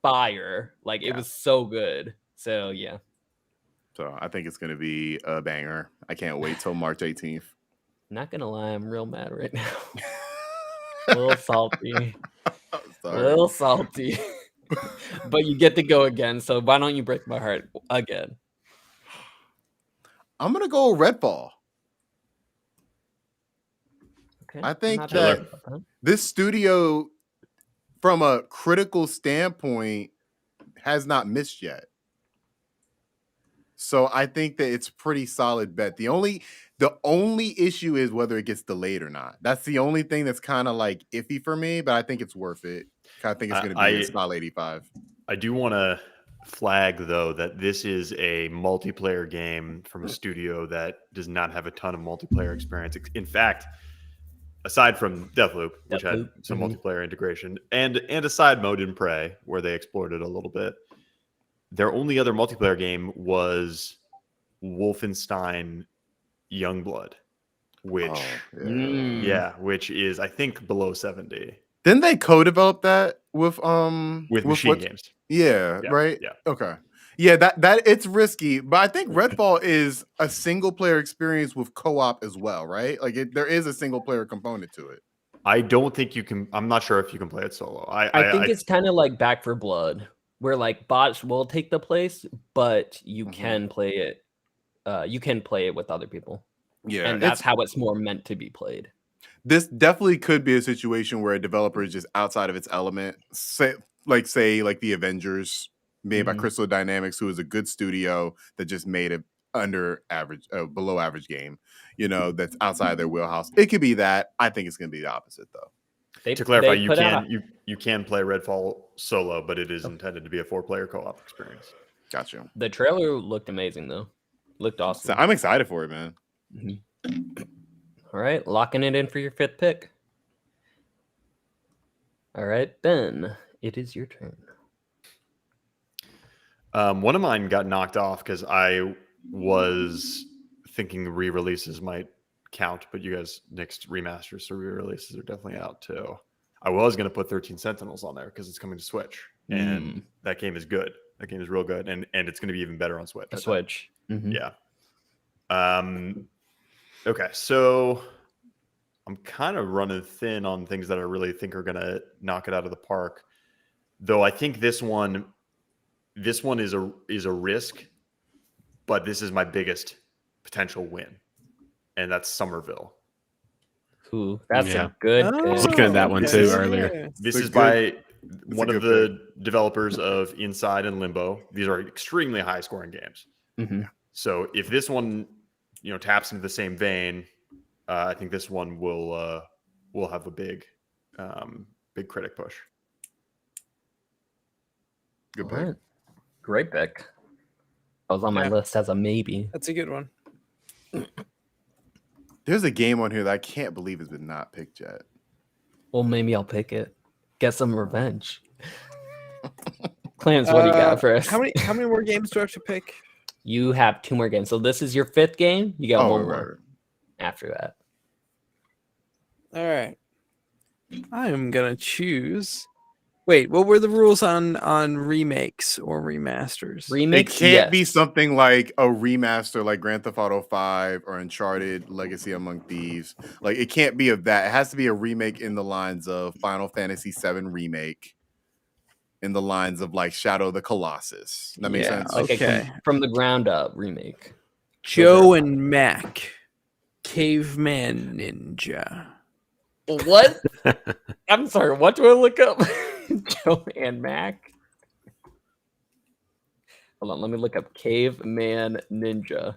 C: fire. Like it was so good. So yeah.
A: So I think it's going to be a banger. I can't wait till March 18th.
C: Not gonna lie, I'm real mad right now. A little salty. A
A: Sorry.
C: little salty. But you get to go again, so why don't you break my heart again?
A: I'm going to go Redfall.
C: Okay.
A: I
C: I'm
A: think
C: not
A: that-
C: mad about that.
A: This studio, from a critical standpoint, has not missed yet. So I think that it's a pretty solid bet. The only issue is whether it gets delayed or not. That's the only thing that's kind of like iffy for me, but I think it's worth it. I think it's going to be a solid 85.
D: I do want to flag though that this is a multiplayer game from a studio that does not have a ton of multiplayer experience. In fact, aside from Deathloop, which had
C: Deathloop,
D: some multiplayer integration, and a side mode in Prey where they explored it a little bit, their only other multiplayer game was Wolfenstein Youngblood, which which is I think below 70
A: Didn't they co-develop that with
D: Machine Games.
A: Yeah,
D: Yeah,
A: right.
D: yeah.
A: Okay. Yeah, that it's risky, but I think Redfall is a single player experience with co-op as well, right? Like there is a single player component to it.
D: I don't think you can. I'm not sure if you can play it solo.
C: I think it's kind of like Back for Blood, where like bots will take the place, but you can play it. You can play it with other people.
A: Yeah,
C: And that's how it's more meant to be played.
A: This definitely could be a situation where a developer is just outside of its element. Say like the Avengers, made by Crystal Dynamics, who is a good studio that just made a below average game. You know, that's outside their wheelhouse. It could be that. I think it's going to be the opposite, though.
D: To clarify,
C: they
D: you
C: put
D: can
C: out-
D: you can play Redfall solo, but it is intended to be a 4-player co-op experience.
A: Gotcha.
C: The trailer looked amazing, though. Looked awesome.
A: So I'm excited for it, man.
C: All right, locking it in for your 5th pick. All right, Ben, it is your turn.
D: One of mine got knocked off because I was thinking re-releases might count, but you guys next remasters, so re-releases are definitely out too. I was going to put 13 Sentinels on there because it's coming to Switch, and that game is good. That game is real good, and it's going to be even better on Switch. I think.
C: Switch.
D: Yeah. Okay, so I'm kind of running thin on things that I really think are going to knock it out of the park. Though I think this one is a risk, but this is my biggest potential win, and that's Somerville.
C: Ooh, that's
E: Yeah.
C: a good
B: Oh,
C: pick.
E: Looking at that one
D: This
E: too
D: is-
E: earlier.
D: This
A: It's
D: is
A: a
D: one of the developers of Inside and Limbo. These are extremely high scoring games.
C: Mm-hmm.
D: So if this one, taps into the same vein, I think this one will have a big critic push.
A: Good pick.
C: Right. Great pick. That was on my list as a maybe.
B: That's a good one.
A: There's a game on here that I can't believe has been not picked yet.
C: Well, maybe I'll pick it. Get some revenge. Clarence, what do you got for us?
B: How many more games do I have to pick?
C: You have 2 more games. So this is your 5th game. You got one more after that.
B: All right. I am gonna choose. Wait, what were the rules on remakes or remasters?
A: It
C: Remix.
A: can't be something like a remaster like Grand Theft Auto 5 or Uncharted Legacy Among Thieves. Like it can't be of that. It has to be a remake in the lines of Final Fantasy VII Remake, in the lines of like Shadow of the Colossus. That makes sense?
C: Like
B: Okay.
C: from the ground up remake.
B: Joe and Mac, Caveman Ninja.
C: What? I'm sorry. What do I look up? Joe and Mac. Hold on. Let me look up Caveman Ninja.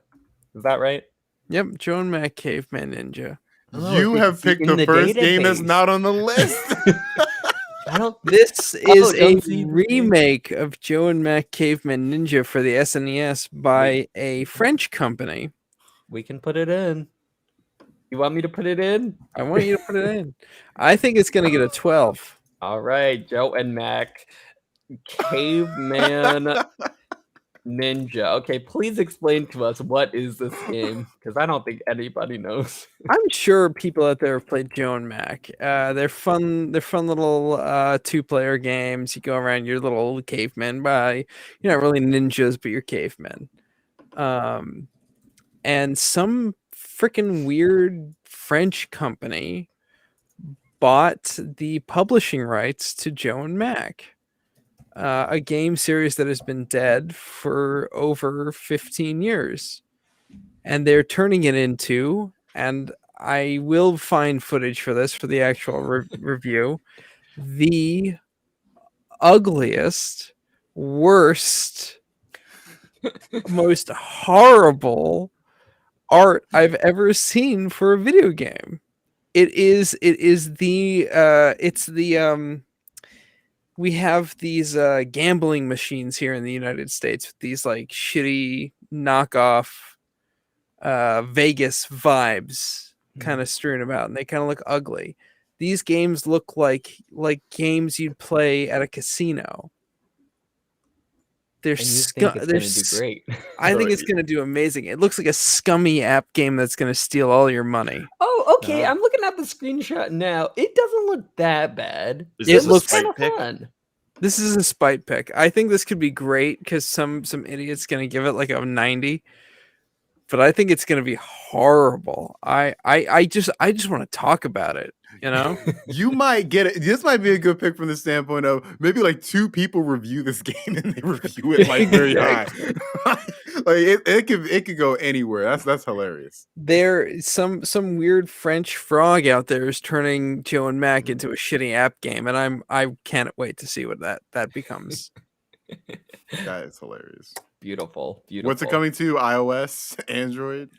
C: Is that right?
B: Yep, Joe and Mac, Caveman Ninja.
A: You have picked the first game that's not on the list.
C: I don't.
B: This is a
C: don't see the
B: remake of Joe and Mac, Caveman Ninja for the SNES by a French company.
C: We can put it in. You want me to put it in?
B: I want you to put it in. I think it's going to get a 12.
C: All right, Joe and Mac, Caveman Ninja. Okay, please explain to us what is this game, because I don't think anybody knows.
B: I'm sure people out there have played Joe and Mac. They're fun. They're fun little 2-player games. You go around your little cavemen. You're not really ninjas, but you're cavemen. And some freaking weird French company bought the publishing rights to Joe and Mac, a game series that has been dead for over 15 years. And they're turning it into, and I will find footage for this for the actual review, the ugliest, worst, most horrible art I've ever seen for a video game. It's the we have these gambling machines here in the United States with these like shitty knockoff Vegas vibes kind of strewn about, and they kind of look ugly. These games look like games you'd play at a casino. They're
C: Great.
B: I think it's gonna do amazing. It looks like a scummy app game that's gonna steal all your money.
C: Oh, okay. I'm looking at the screenshot now. It doesn't look that bad.
B: It looks
C: kind of fun.
B: This is a spite pick. I think this could be great because some idiot's gonna give it like a 90. But I think it's gonna be horrible. I just want to talk about it. You know,
A: You might get it. This might be a good pick from the standpoint of maybe like 2 people review this game and they review it like very high. Like it could go anywhere. That's hilarious.
B: there some weird French frog out there is turning Joe and Mac into a shitty app game, and I can't wait to see what that becomes.
A: That is hilarious.
C: Beautiful.
A: What's it coming to? iOS, Android?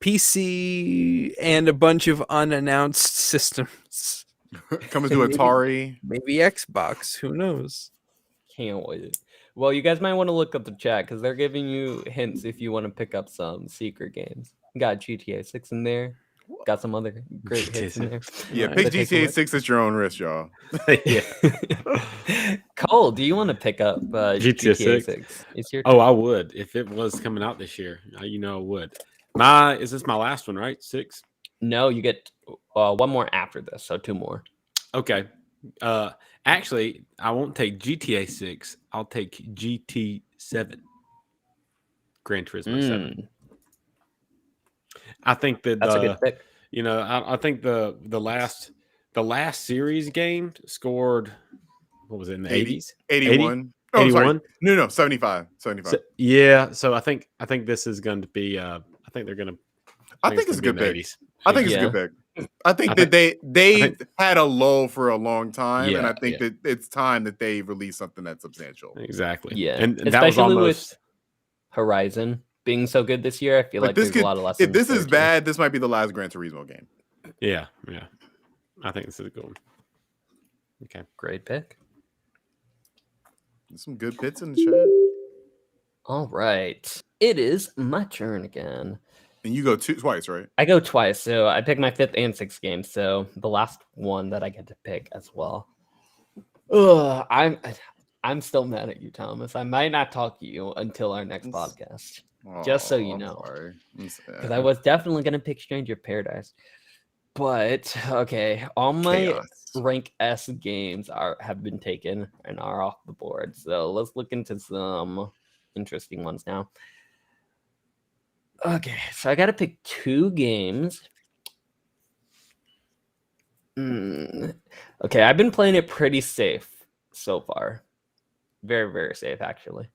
B: PC, and a bunch of unannounced systems.
A: Coming to Atari.
B: Maybe Xbox. Who knows?
C: Can't wait. Well, you guys might want to look up the chat because they're giving you hints if you want to pick up some secret games. Got GTA 6 in there. Got some other great hits in there.
A: Yeah,
B: Nice.
A: pick
C: But take a
A: GTA
C: look.
A: 6 at your own risk, y'all.
E: Yeah.
C: Cole, do you want to pick up
E: GTA
C: GTA
E: 6?
C: 6? It's your
E: Oh, I would if it was coming out this year. I would. Is this my last one, right? 6.
C: No, you get one more after this, so 2 more.
E: Okay. Actually, I won't take GTA 6. I'll take GT7. Gran Turismo 7. I think that
C: That's a good pick.
E: I think the last series game scored, what was it, in the 80s?
A: 81. Oh,
E: 81?
A: sorry. No, 75. 75.
E: So, yeah, so I think this is going to be I think they're going to
A: I think it's a good pick. I think it's a good pick. I think
E: I
A: that they
E: think-
A: had a lull for a long time, and I
E: Yeah,
A: think that it's time that they release something that's substantial.
E: Exactly.
C: Yeah,
E: and that was
C: especially
E: almost
C: with Horizon being so good this year. I feel like
A: this
C: there's
A: could,
C: a lot of lessons.
A: if this
C: there
A: is
C: too.
A: bad, this might be the last Gran Turismo game.
E: yeah. I think this is a good one. Okay.
C: Great pick.
A: There's some good bits in the chat,
C: All right, it is my turn again.
A: and you go twice, right?
C: I go twice, so I pick my 5th and 6th game. So the last one that I get to pick as well. Ugh, I'm still mad at you, Thomas. I might not talk to you until our next podcast, just so you
A: I'm
C: know.
A: sorry. I'm sad.
C: Because I was definitely gonna pick Stranger of Paradise. But okay, all my
A: Chaos.
C: rank S games have been taken and are off the board. So let's look into some interesting ones now. Okay, so I got to pick 2 games. Okay, I've been playing it pretty safe so far. Very, very safe, actually.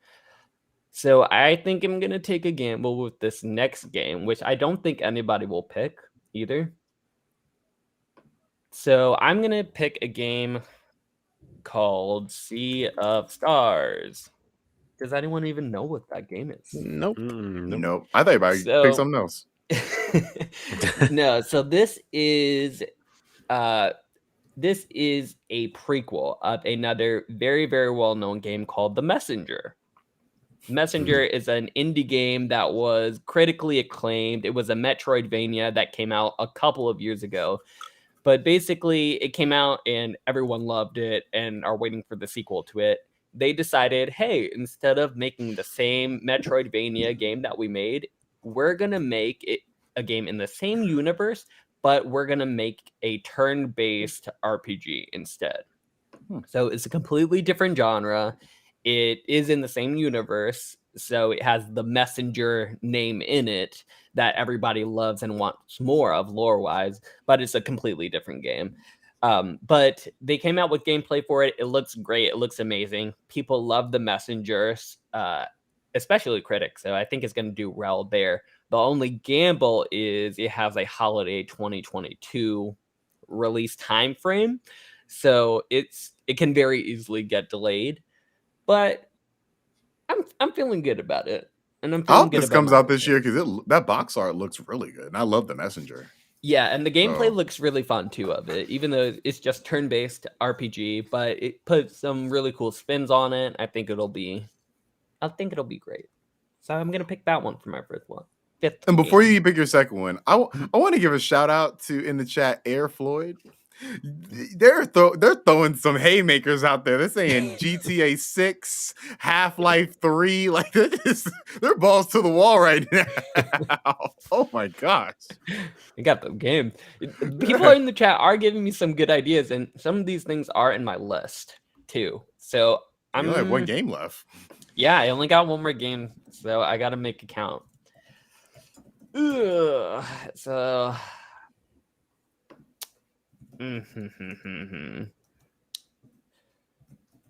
C: So I think I'm going to take a gamble with this next game, which I don't think anybody will pick either. So I'm going to pick a game called Sea of Stars. Does anyone even know what that game is?
B: Nope.
A: Nope. I thought you might
C: So-
A: pick something else.
C: No, so this is a prequel of another very, very well-known game called The Messenger. Messenger is an indie game that was critically acclaimed. It was a Metroidvania that came out a couple of years ago. But basically, it came out and everyone loved it and are waiting for the sequel to it. They decided, hey, instead of making the same Metroidvania game that we made, we're going to make it a game in the same universe, but we're going to make a turn-based RPG instead. So it's a completely different genre. It is in the same universe, so it has the Messenger name in it that everybody loves and wants more of lore-wise, but it's a completely different game. But they came out with gameplay for it. It looks great. It looks amazing. People love the Messengers, especially critics, so I think it's going to do well there. The only gamble is it has a holiday 2022 release time frame, so it can very easily get delayed. But I'm feeling good about it, and I'm
A: I
C: feeling
A: hope
C: good
A: this
C: about
A: comes
C: my
A: out this
C: pick.
A: year because that box art looks really good, and I love the Messenger.
C: Yeah, and the gameplay
A: So-
C: looks really fun too of it, even though it's just turn-based RPG, but it puts some really cool spins on it. I think it'll be great. So I'm gonna pick that one for my first one. 5th
A: And before
C: game.
A: you pick your second one, I want to give a shout out to in the chat Air Floyd. They're throwing some haymakers out there. They're saying GTA 6, Half-Life 3, like they're balls to the wall right now. Oh my gosh.
C: I got the game. People in the chat are giving me some good ideas, and some of these things are in my list too. So
A: You only have one game left.
C: Yeah, I only got one more game, so I got to make it count. Ugh, so.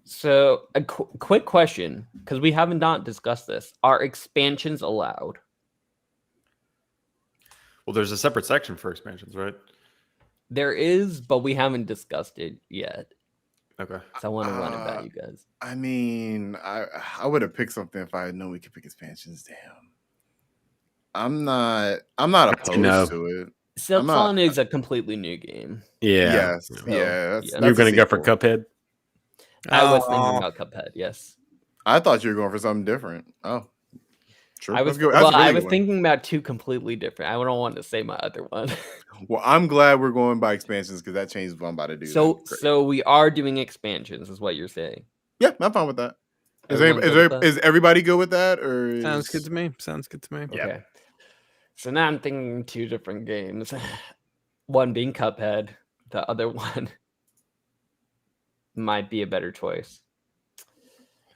C: So, a quick question, because we haven't not discussed this. Are expansions allowed?
D: Well, there's a separate section for expansions, right?
C: There is, but we haven't discussed it yet.
D: Okay.
C: So I want to run it by you guys.
A: I mean, I would have picked something if I had known we could pick expansions. Damn. I'm not opposed
E: No.
A: to it.
C: Silk
A: not-
C: Song is a completely new game.
E: Yeah.
A: Yes.
C: So,
A: Yeah. That's,
C: yeah.
E: You're
A: that's a
E: going to go for
A: sequel.
E: Cuphead?
C: I was thinking
B: Oh.
C: about Cuphead, yes.
A: I thought you were going for something different. Oh. Sure.
C: I was
A: That's good. That's a
C: well,
A: really
C: I
A: good
C: was
A: one.
C: thinking about 2 completely different. I don't want to say my other one.
A: Well, I'm glad we're going by expansions because that changes what I'm about to do.
C: so
A: That's great.
C: so we are doing expansions, is what you're saying.
A: Yeah, I'm fine with that.
C: Everyone good with that?
A: Is everybody good with that? Or
B: Sounds good to me. Sounds good to me.
A: Yeah.
C: Okay. So now I'm thinking 2 different games. One being Cuphead, the other one might be a better choice.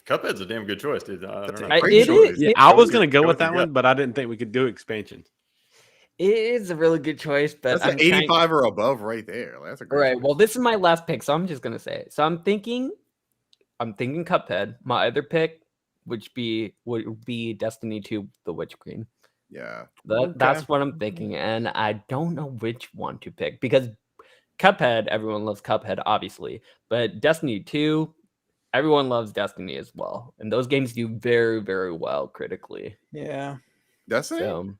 D: Cuphead's a damn good choice, dude. I
A: That's
D: don't
A: a
D: know.
A: great choice.
E: Yeah,
C: it-
E: I was
D: with
E: going to
D: your-
E: go
D: go
E: with
D: with your
E: that one,
D: gut.
E: but I didn't think we could do expansion.
C: It is a really good choice, but
A: That's
C: I'm
A: an
C: trying-
A: 85 or above right there. Like, that's a great
C: Right.
A: choice.
C: Well, this is my last pick, so I'm just gonna say it. So I'm thinking Cuphead. My other pick, would be Destiny 2: The Witch Queen.
A: Yeah.
C: That's what I'm thinking, and I don't know which one to pick because Cuphead, everyone loves Cuphead, obviously, but Destiny 2, everyone loves Destiny as well, and those games do very, very well critically.
B: Yeah.
A: That's it.
C: So,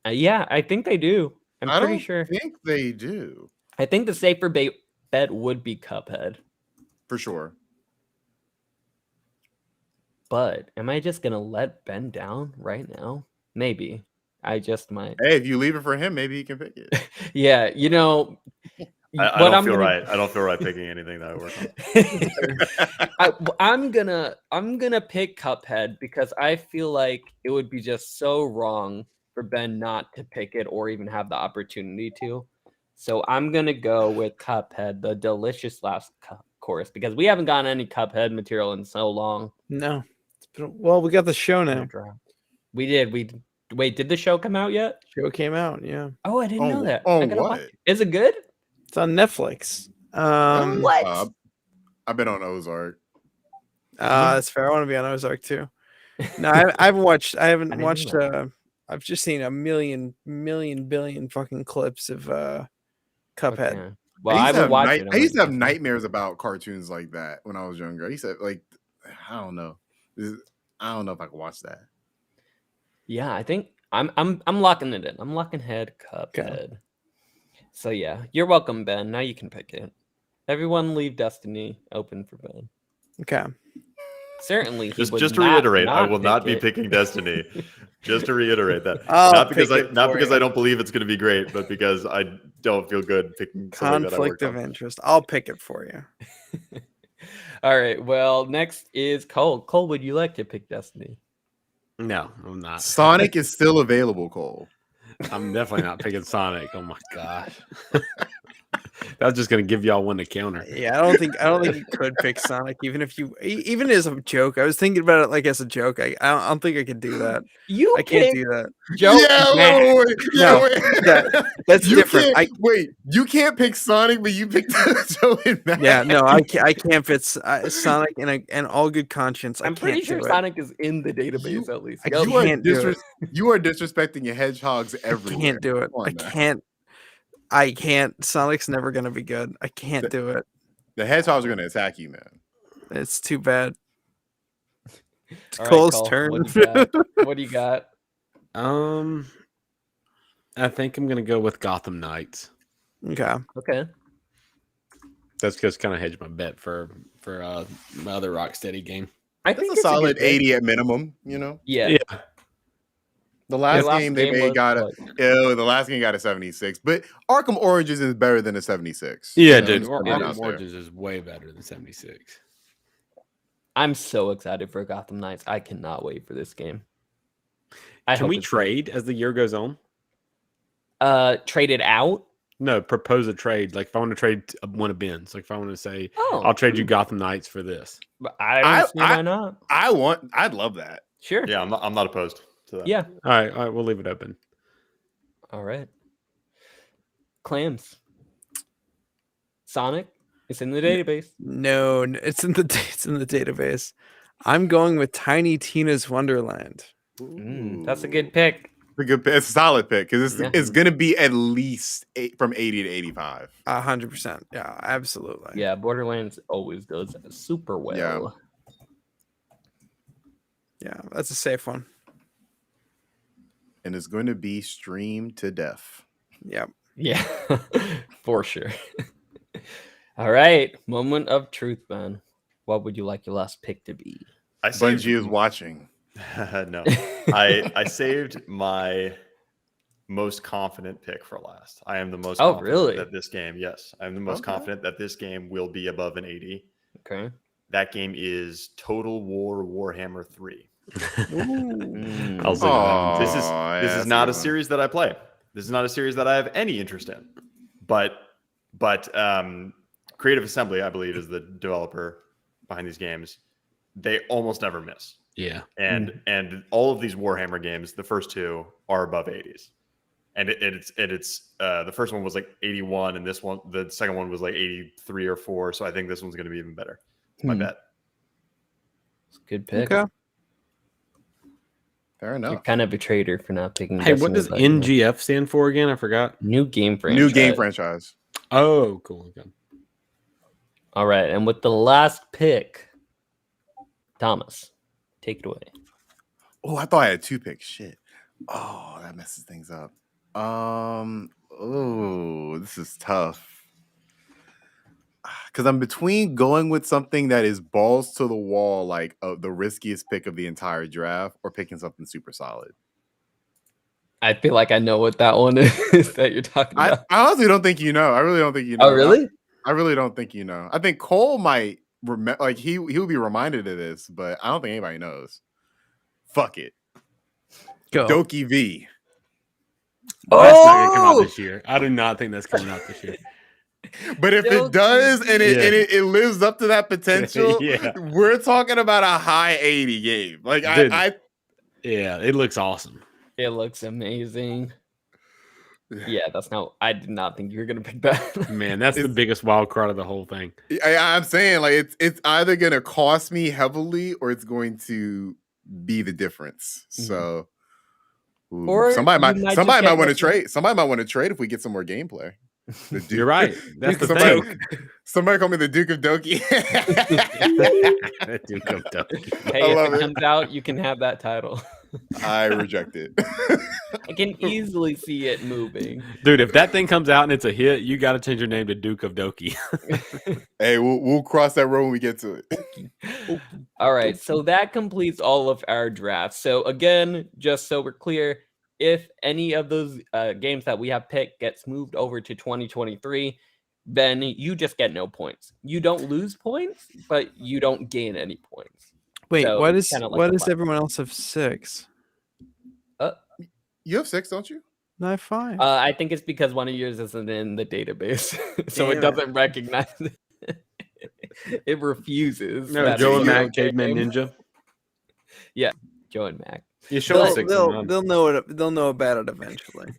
C: yeah, I think they do. I'm
A: I
C: pretty
A: don't
C: sure.
A: think they do
C: I think the safer bet would be Cuphead.
A: for sure.
C: But am I just gonna let Ben down right now? Maybe. I just might.
A: Hey, if you leave it for him, maybe he can pick it.
C: Yeah, you know.
D: I
C: what
D: don't
C: I'm
D: feel
C: gonna-
D: right. I don't feel right picking anything that I work on.
C: I'm gonna pick Cuphead because I feel like it would be just so wrong for Ben not to pick it or even have the opportunity to. So I'm gonna go with Cuphead, the delicious last course, because we haven't gotten any Cuphead material in so long.
B: No. Well, we got the show
C: Gonna
B: now.
C: drop. We did. Wait. Did the show come out yet?
B: Show came out. Yeah.
C: Oh, I didn't know that. I
A: On
C: gotta
A: what?
C: watch it. Is it good?
B: It's on Netflix.
C: What?
A: I've been on Ozark.
B: That's fair. I want to be on Ozark too. No, I haven't watched. I haven't
C: didn't
B: watched.
C: know
B: I've just seen a million billion fucking clips of Cuphead.
C: Okay. Well, I would watch it.
A: I used to have nightmares about cartoons like that when I was younger. I used to like, I don't know. I don't know if I could watch that.
C: Yeah, I think I'm locking it in. I'm locking head Cuphead.
B: Okay.
C: So yeah, you're welcome, Ben. Now you can pick it. Everyone leave Destiny open for Ben.
B: Okay.
C: Certainly, he
D: Just
C: would
D: to
C: not
D: reiterate, I will not
C: pick
D: be
C: it.
D: picking Destiny. Just to reiterate that,
B: I'll
D: not because
B: pick it
D: not
B: for
D: because
B: you.
D: I don't believe it's going to be great, but because I don't feel good picking something that I
B: Conflict
D: worked
B: of
D: on.
B: interest. I'll pick it for you.
C: All right. Well, next is Cole. Cole, would you like to pick Destiny?
E: No, I'm not.
A: Sonic is still available, Cole.
E: I'm definitely not picking Sonic. Oh my gosh. That was just gonna give y'all one to counter.
B: Yeah, I don't think you could pick Sonic, even as a joke. I was thinking about it like as a joke. I don't think I could do that.
C: You
B: I can't
C: pick
B: do that.
C: Joe.
A: wait.
B: No, That's
A: You
B: different.
A: can't, wait, you can't pick Sonic, but you picked Joe and Matt.
B: Yeah, no, I can't fit Sonic in all good conscience.
C: I'm pretty sure
B: do it.
C: Sonic is in the database at least.
B: I
C: Go.
B: can't do it.
A: You are disrespecting your hedgehogs
B: I
A: everywhere.
B: can't do it.
A: Come on,
B: I
A: man.
B: can't. I can't. Sonic's never gonna be good. I can't do it.
A: The hedgehogs are going to attack you, man.
B: It's too bad. It's
C: All right,
B: Cole's
C: Cole,
B: turn.
C: What do you got? What do you got?
E: I think I'm gonna go with Gotham Knights.
B: Okay.
C: Okay.
E: That's just kind of hedge my bet for my other Rocksteady game.
C: I
A: That's
C: think
A: a
C: it's
A: solid
C: good pick.
A: 80 at minimum, you know?
C: Yeah.
A: The last
C: last
A: game they
C: game
A: made
C: was
A: got a
C: what?
A: the last game got a 76, but Arkham Origins is better than a 76.
E: Yeah,
A: You know,
E: dude.
A: just putting it out
E: Arkham
A: there.
E: Origins is way better than 76.
C: I'm so excited for Gotham Knights. I cannot wait for this game. I
E: Can
C: hope
E: we
C: it's good.
E: trade as the year goes on?
C: Trade it out?
E: No, propose a trade. Like if I want to trade one of Ben's, like if I want to say,
C: Oh,
E: I'll trade you Gotham Knights for this.
C: but I don't see why not.
A: I'd love that.
C: Sure.
D: Yeah, I'm not opposed to that.
C: Yeah.
E: All right, we'll leave it open.
C: All right. Clams. Sonic. It's in the database.
B: No, it's in the database. I'm going with Tiny Tina's Wonderland.
C: That's a good pick.
A: It's a solid pick because
C: Yeah.
A: it's going to be at least from 80 to 85.
B: 100%. Yeah, absolutely.
C: Yeah, Borderlands always does super well.
A: Yeah.
B: Yeah, that's a safe one.
A: And it's going to be streamed to death.
B: Yep.
C: Yeah, for sure. All right, moment of truth, man. What would you like your last pick to be?
D: I saved,
A: Bungie is watching.
D: no, I saved my most confident pick for last. I am the most
C: Oh,
D: confident
C: really?
D: that this game, yes, I'm the most
A: Okay.
D: confident that this game will be above an 80.
C: Okay.
D: That game is Total War Warhammer 3.
C: Mm.
E: I'll say that.
D: This is
A: Aw,
D: this
A: yeah,
D: is
A: that's
D: not
A: a
D: a
A: good one.
D: series that I play. This is not a series that I have any interest in. But Creative Assembly, I believe, is the developer behind these games. They almost never miss.
E: Yeah.
D: And all of these Warhammer games, the first two are above 80s. And it's the first one was like 81, and the second one was like 83 or 4. So I think this one's going to be even better. It's my bet.
C: Good pick.
B: Okay.
A: Fair
C: You're
A: enough.
C: kind of a traitor for not picking.
E: Hey, what does
C: Destiny Button.
E: NGF stand for again? I forgot.
C: New game franchise.
A: New game franchise.
E: Oh, cool. Okay.
C: All right, and with the last pick, Thomas, take it away.
A: Oh, I thought I had 2 picks. Shit. Oh, that messes things up. Oh, this is tough. Because I'm between going with something that is balls to the wall, like the riskiest pick of the entire draft, or picking something super solid.
C: I feel like I know what that one is that you're talking
A: I
C: about.
A: honestly don't think you know. I really don't think you know.
C: Oh, really?
A: I really don't think you know. I think Cole might remember, like he'll be reminded of this, but I don't think anybody knows. Fuck it,
B: Go.
A: Doki V.
E: That's not gonna come out this year. I do not think that's coming out this year.
A: But if
C: Doki
A: it does and
E: V.
A: it lives up to that potential,
E: Yeah.
A: we're talking about a high 80 game. Like
E: Dude.
A: I
E: Yeah, it looks awesome.
C: It looks amazing. Yeah, that's not. I did not think you were gonna pick that.
E: Man, that's the
A: It's-
E: biggest wild card of the whole thing.
A: I'm saying like it's either gonna cost me heavily or it's going to be the difference. So ooh,
C: Or
A: somebody
C: you
A: might
C: might
A: somebody
C: just
A: might
C: get
A: want to
C: lucky.
A: trade. Somebody might want to trade if we get some more gameplay. The Duke-
E: You're right. That's the
A: somebody,
E: thing.
A: somebody call me the Duke of Doki.
E: Duke of Doki.
C: Hey,
A: I
C: if
A: love
C: it
A: it.
C: comes out, you can have that title.
A: I reject it.
C: I can easily see it moving.
E: Dude, if that thing comes out and it's a hit, you got to change your name to Duke of Doki.
A: Hey, we'll cross that road when we get to it.
C: All right, so that completes all of our drafts. So again, just so we're clear, if any of those games that we have picked gets moved over to 2023, then you just get no points. You don't lose points, but you don't gain any points.
B: Wait,
C: So
B: why
C: it's
B: does
C: kinda like a lot.
B: everyone else have 6?
A: You have 6, don't you?
B: No, I have 5.
C: I think it's because one of yours isn't in the database, so
B: Damn
C: it
B: it.
C: doesn't recognize it. It refuses.
E: No,
C: that
E: Joe
C: it's
E: and
C: your
E: Mac, Caveman
C: game.
E: Ninja.
C: Joe and Mac.
E: You show
C: They'll-
E: us 6
B: they'll know it. They'll know about it eventually.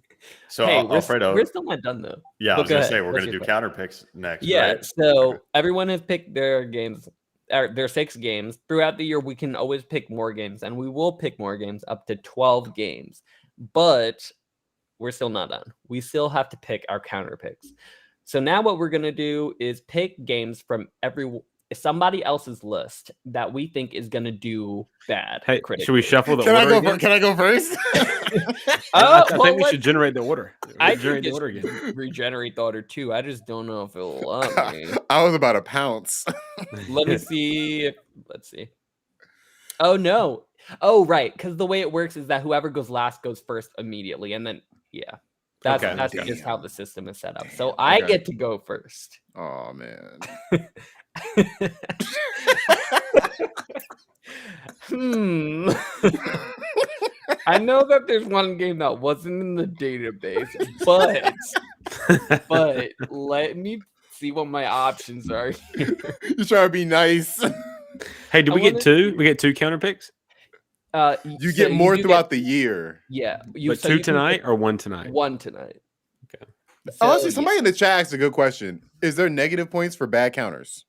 D: So
C: Hey,
D: Alfredo,
C: we're still not done though.
D: yeah, I
C: but
D: was
C: go
D: gonna
C: ahead.
D: say we're
C: What's
D: gonna
C: your
D: do
C: question?
D: counter picks next.
C: Yeah,
D: right?
C: so
D: Okay.
C: everyone has picked their games, their 6 games. Throughout the year, we can always pick more games, and we will pick more games up to 12 games. But we're still not done. We still have to pick our counter picks. So now what we're gonna do is pick games from somebody else's list that we think is gonna do bad.
E: Hey, should
C: critically.
E: we shuffle the
A: Can I
E: order
A: go?
E: again?
A: Can I go first?
E: I
C: Well,
E: think we
C: let's-
E: should generate the order.
C: I
E: Generate
C: think
E: the order
C: it's
E: again.
C: regenerate the order too. I just don't know if it'll allow me.
A: I was about to pounce.
C: Let me see. Let's see. Oh no. Oh right, because the way it works is that whoever goes last goes first immediately, and then yeah, that's
E: Okay,
C: that's
A: damn.
C: just how the system is set up. So I
A: okay.
C: get to go first.
A: Oh man.
C: Hmm. I know that there's one game that wasn't in the database, but let me see what my options are.
A: You trying to be nice.
E: Hey, do
C: I
E: we get
C: wanna-
E: 2? We get 2 counter picks?
A: You get more
C: do
A: throughout the year.
C: Yeah,
E: But
C: so
E: 2
C: you can
E: tonight
C: pick
E: or 1 tonight?
C: one tonight.
E: Okay.
A: Honestly,
C: So,
A: somebody in the chat asked a good question. Is there negative points for bad counters?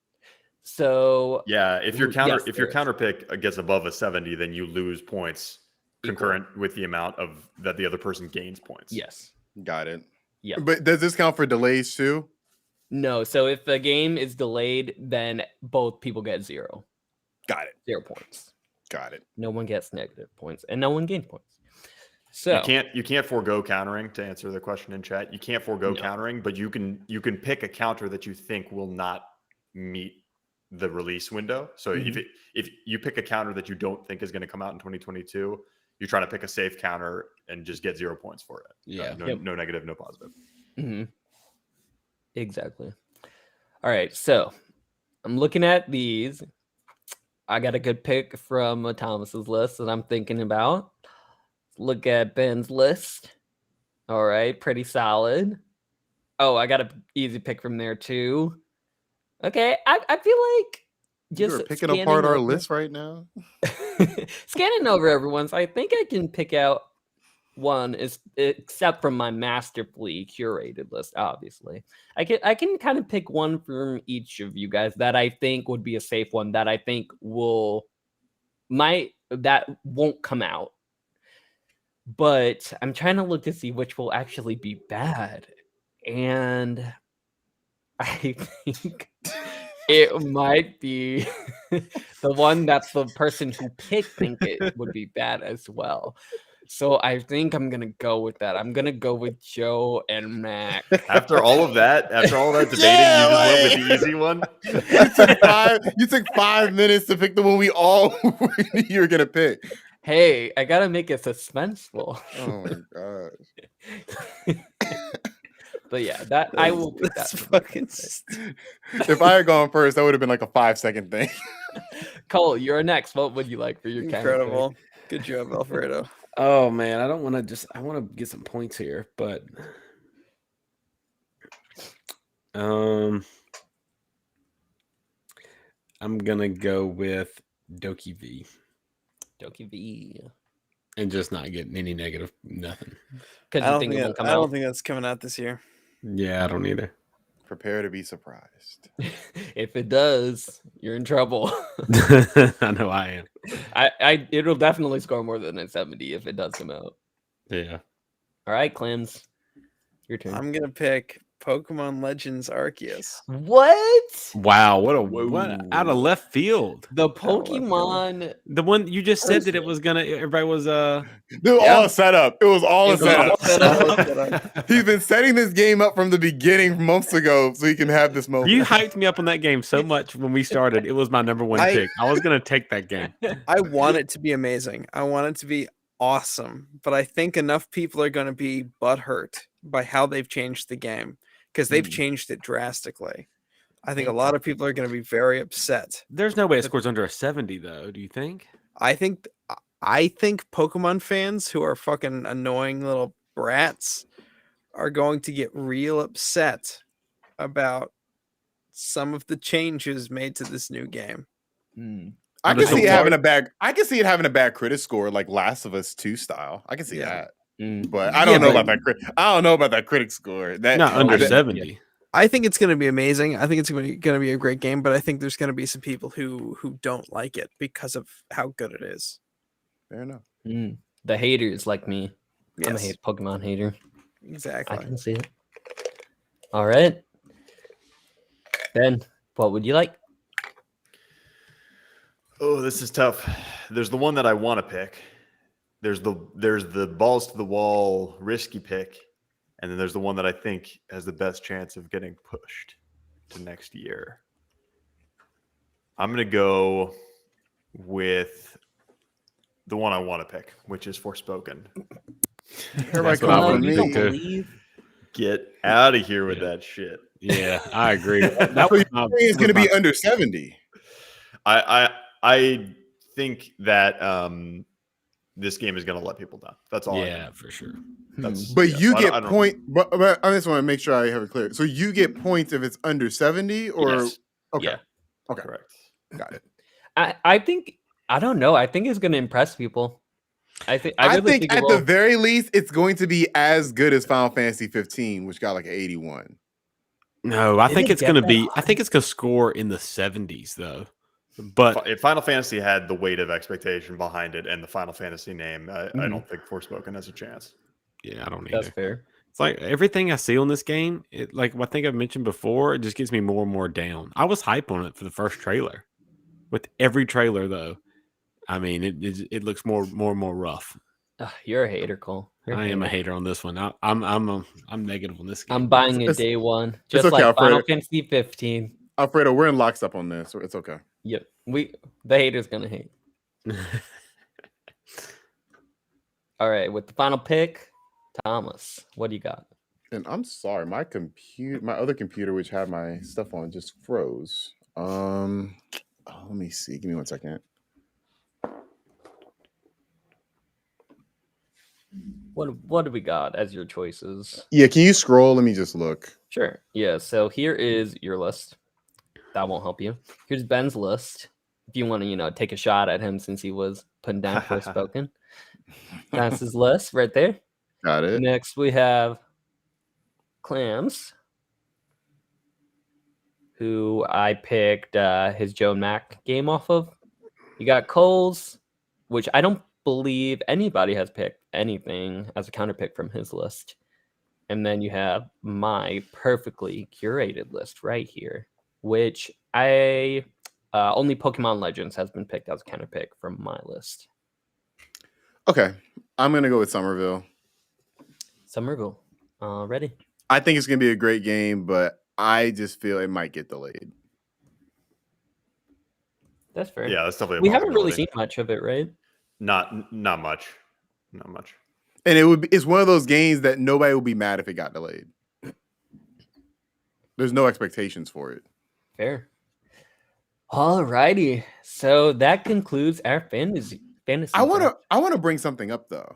C: So
D: Yeah, if your
C: Yes,
D: counter
C: there is.
D: counter pick gets above a 70, then you lose points concurrent with the amount of that the other person gains points.
C: yes,
A: Got it.
C: yeah.
A: But does this count for delays too?
C: No, so if the game is delayed, then both people get 0
A: Got it.
C: points.
A: Got it.
C: No one gets negative points, and no one gains points. So
D: You can't forego countering, to answer the question in chat. You can't forego
C: No.
D: countering, but you can pick a counter that you think will not meet the release window. So if you pick a counter that you don't think is going to come out in 2022, you try to pick a safe counter and just get 0 points for it.
E: Yeah.
D: No,
C: Yep.
D: no negative, no positive.
C: Mhm. Exactly. All right, so I'm looking at these. I got a good pick from Thomas's list that I'm thinking about. Look at Ben's list. All right, pretty solid. Oh, I got an easy pick from there too. Okay, I feel like just
A: You're picking
C: scanning
A: apart our
C: over-
A: list right now.
C: scanning over everyone's. I think I can pick out one is except from my masterfully curated list. Obviously, I can kind of pick one from each of you guys that I think would be a safe one that I think that won't come out. but I'm trying to look to see which will actually be bad. And I think it might be the one that the person who picked think it would be bad as well. So I think I'm gonna go with that. I'm gonna go with Joe and Mac.
D: After all of that debating,
A: Yeah,
D: you just went with
A: like-
D: the easy one.
A: You took 5 minutes to pick the one we all knew you were gonna pick.
C: Hey, I gotta make it suspenseful.
A: Oh my gosh.
C: But yeah, that I will pick that.
B: That's
C: for my
B: fucking.
C: birthday.
A: If I had gone first, that would have been like a 5-second thing.
C: Cole, you're next. What would you like for your counter pick?
B: Incredible. Good job, Alfredo.
E: Oh man, I don't want to I want to get some points here, but I'm gonna go with Doki V
C: Doki V.
E: and just not getting any negative nothing.
C: Because
B: I
C: you
B: don't
C: think
B: think
C: it won't
B: that-
C: come
B: I don't
C: out.
B: think that's coming out this year.
E: Yeah, I don't either.
A: Prepare to be surprised.
C: If it does, you're in trouble.
E: I know I am.
C: It'll definitely score more than a 70 if it does come out.
E: Yeah.
C: All right, Clams, your turn.
B: I'm gonna pick Pokemon Legends Arceus.
C: What?
E: Wow, what out of left field.
C: The
B: left field.
C: Pokemon.
E: The one you just said that it was gonna everybody was
A: It was
B: Yeah.
A: all set up. It was all a
C: It was all
A: setup.
C: set up.
A: He's been setting this game up from the beginning months ago so he can have this moment.
E: You hyped me up on that game so much when we started. It was my number one pick. I was gonna take that game.
B: I want it to be amazing. I want it to be awesome, but I think enough people are going to be butthurt by how they've changed the game because they've changed it drastically. I think a lot of people are going to be very upset.
E: There's no way it scores under a 70 though. Do you think?
B: I think Pokemon fans who are fucking annoying little brats are going to get real upset about some of the changes made to this new game.
A: I
E: Under
A: can see it
E: some
A: having a bad. I can see it having a bad critic score, like Last of Us 2 style. I can see
B: Yeah.
A: that,
C: Mm.
A: but I don't
B: Yeah,
A: know
B: but-
A: about that. I don't know about that critic score. That
E: Not under
A: I didn't-
E: 70.
B: I think it's going to be amazing. I think it's going to be a great game, but I think there's going to be some people who don't like it because of how good it is.
A: Fair enough.
C: Mm. The haters like me. I'm a
B: Yes,
C: Pokemon hater. I
B: exactly.
C: can see it. All right. Ben, what would you like?
D: Oh, this is tough. There's the one that I want to pick. There's the balls to the wall risky pick, and then there's the one that I think has the best chance of getting pushed to next year. I'm gonna go with the one I want to pick, which is Forspoken.
A: Everybody
E: That's what
A: come
E: I
A: for
E: would
C: you
E: pick
C: don't
A: me.
E: too.
C: believe?
D: Get out of here with that shit.
E: Yeah, I agree. That
A: So
E: was
A: you
E: my,
A: think it's going to be under 70.
D: I think that this game is gonna let people down. That's all. I
E: yeah,
D: think.
E: for sure.
D: That's
A: But
D: yeah,
A: you
D: I
A: get
D: don't-
A: point. But I just want to make sure I have it clear. So you get points if it's under 70, or
D: Yes,
A: okay,
C: Yeah.
A: okay,
D: correct.
A: got it.
C: I think I don't know. I think it's gonna impress people. I think
A: I
C: really
A: think
C: it
A: at
C: will.
A: the very least, it's going to be as good as Final Fantasy 15, which got like an 81.
E: No, I
C: Did
E: think
C: it
E: it's
C: get
E: gonna
C: that
E: be. I
C: high?
E: think it's gonna score in the 70s though. But
D: If Final Fantasy had the weight of expectation behind it and the Final Fantasy name, I don't think Forspoken has a chance.
E: yeah, I don't
C: That's
E: either.
C: fair.
E: It's like everything I see on this game, it like I think I've mentioned before, it just gets me more and more down. I was hype on it for the first trailer. With every trailer though, I mean it looks more and more rough.
C: Ugh, you're a hater, Cole. You're
E: I am a hater on this one. I'm negative on this game.
C: I'm buying it
A: It's-
C: day one,
A: it's
C: just
A: okay,
C: like Final
A: Alfredo.
C: Fantasy 15.
A: Alfredo, we're in lockstep on this, so it's okay.
C: Yep, the hater's gonna hate. All right, with the final pick, Thomas, what do you got?
A: And I'm sorry, my other computer, which had my stuff on, just froze. Let me see. Give me 1 second.
C: What do we got as your choices?
A: Yeah, can you scroll? Let me just look.
C: Sure. Yeah. So here is your list. That won't help you. Here's Ben's list. If you want to, take a shot at him since he was putting down Forspoken. That's his list right there.
A: Got it.
C: Next we have Clams, who I picked his Joe and Mac game off of. You got Cole's, which I don't believe anybody has picked anything as a counter pick from his list. And then you have my perfectly curated list right here, which I only Pokemon Legends has been picked as a counter pick from my list.
A: Okay, I'm gonna go with Somerville.
C: Somerville, ready?
A: I think it's gonna be a great game, but I just feel it might get delayed.
C: That's fair.
D: Yeah, that's definitely a
C: We haven't really
D: possibility.
C: seen much of it, right?
D: Not much. Not much.
A: And it's one of those games that nobody will be mad if it got delayed. There's no expectations for it.
C: Fair. Alrighty. So that concludes our fantasy.
A: I want
C: draft.
A: to bring something up though.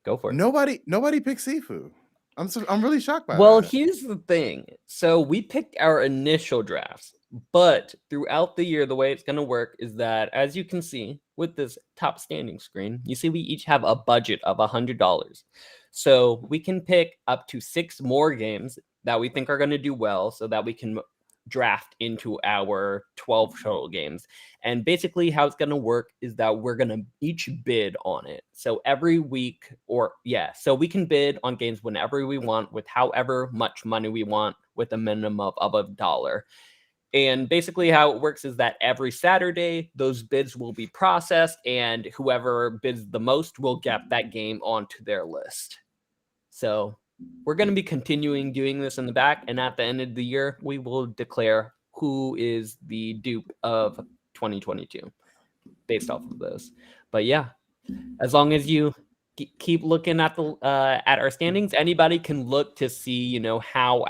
C: Go for it.
A: Nobody picked Sifu. I'm really shocked by
C: Well,
A: that.
C: here's the thing. So we picked our initial drafts, but throughout the year, the way it's going to work is that, as you can see with this top standing screen, you see we each have a budget of $100. So we can pick up to 6 more games that we think are going to do well so that we can draft into our 12 total games. And basically how it's going to work is that we're going to each bid on it. So every week so we can bid on games whenever we want with however much money we want with a minimum of $1. And basically how it works is that every Saturday those bids will be processed and whoever bids the most will get that game onto their list. So we're going to be continuing doing this in the back, and at the end of the year, we will declare who is the dupe of 2022 based off of this. But yeah, as long as you keep looking at the at our standings, anybody can look to see, how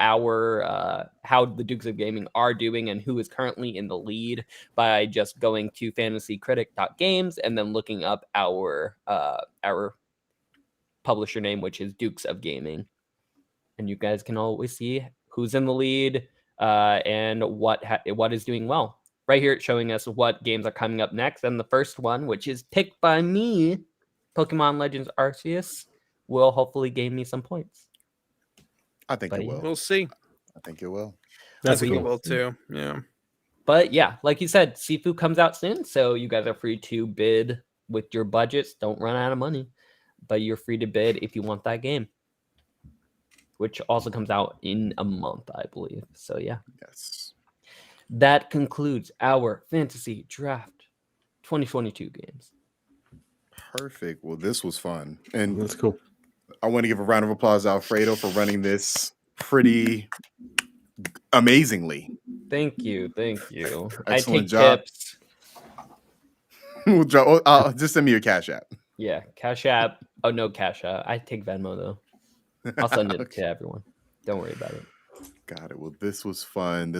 C: how the Dukes of Gaming are doing and who is currently in the lead by just going to fantasycritic.games and then looking up our publisher name, which is Dukes of Gaming. And you guys can always see who's in the lead and what is doing well. Right here, it's showing us what games are coming up next. And the first one, which is picked by me, Pokemon Legends Arceus, will hopefully gain me some points.
A: I think it will.
B: We'll see.
A: I think it will.
E: That's
B: I think
E: cool.
B: it will too. Yeah.
C: But yeah, like you said, Sifu comes out soon, so you guys are free to bid with your budgets. Don't run out of money, but you're free to bid if you want that game, which also comes out in a month, I believe. So yeah.
A: Yes.
C: That concludes our fantasy draft 2022 games.
A: Perfect. Well, this was fun. And
E: That's cool.
A: I want to give a round of applause to Alfredo for running this pretty amazingly.
C: Thank you.
A: Excellent
C: I take
A: job.
C: tips.
A: Just send me your Cash App.
C: Yeah, Cash App. Oh, no Cash App. I take Venmo, though. I'll send it
A: Okay.
C: to everyone. Don't worry about it.
A: Got it. Well, this was fun.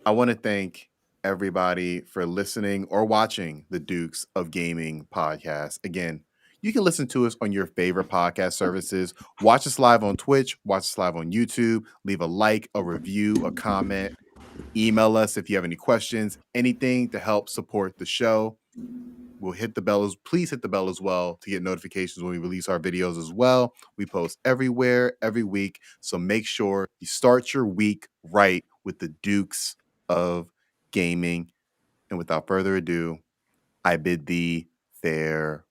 A: I want to thank everybody for listening or watching the Dukes of Gaming podcast. Again, you can listen to us on your favorite podcast services. Watch us live on Twitch. Watch us live on YouTube. Leave a like, a review, a comment. Email us if you have any questions, anything to help support the show. We'll hit the bell. Please hit the bell as well to get notifications when we release our videos as well. We post everywhere, every week. So make sure you start your week right with the Dukes of Gaming. And without further ado, I bid thee farewell.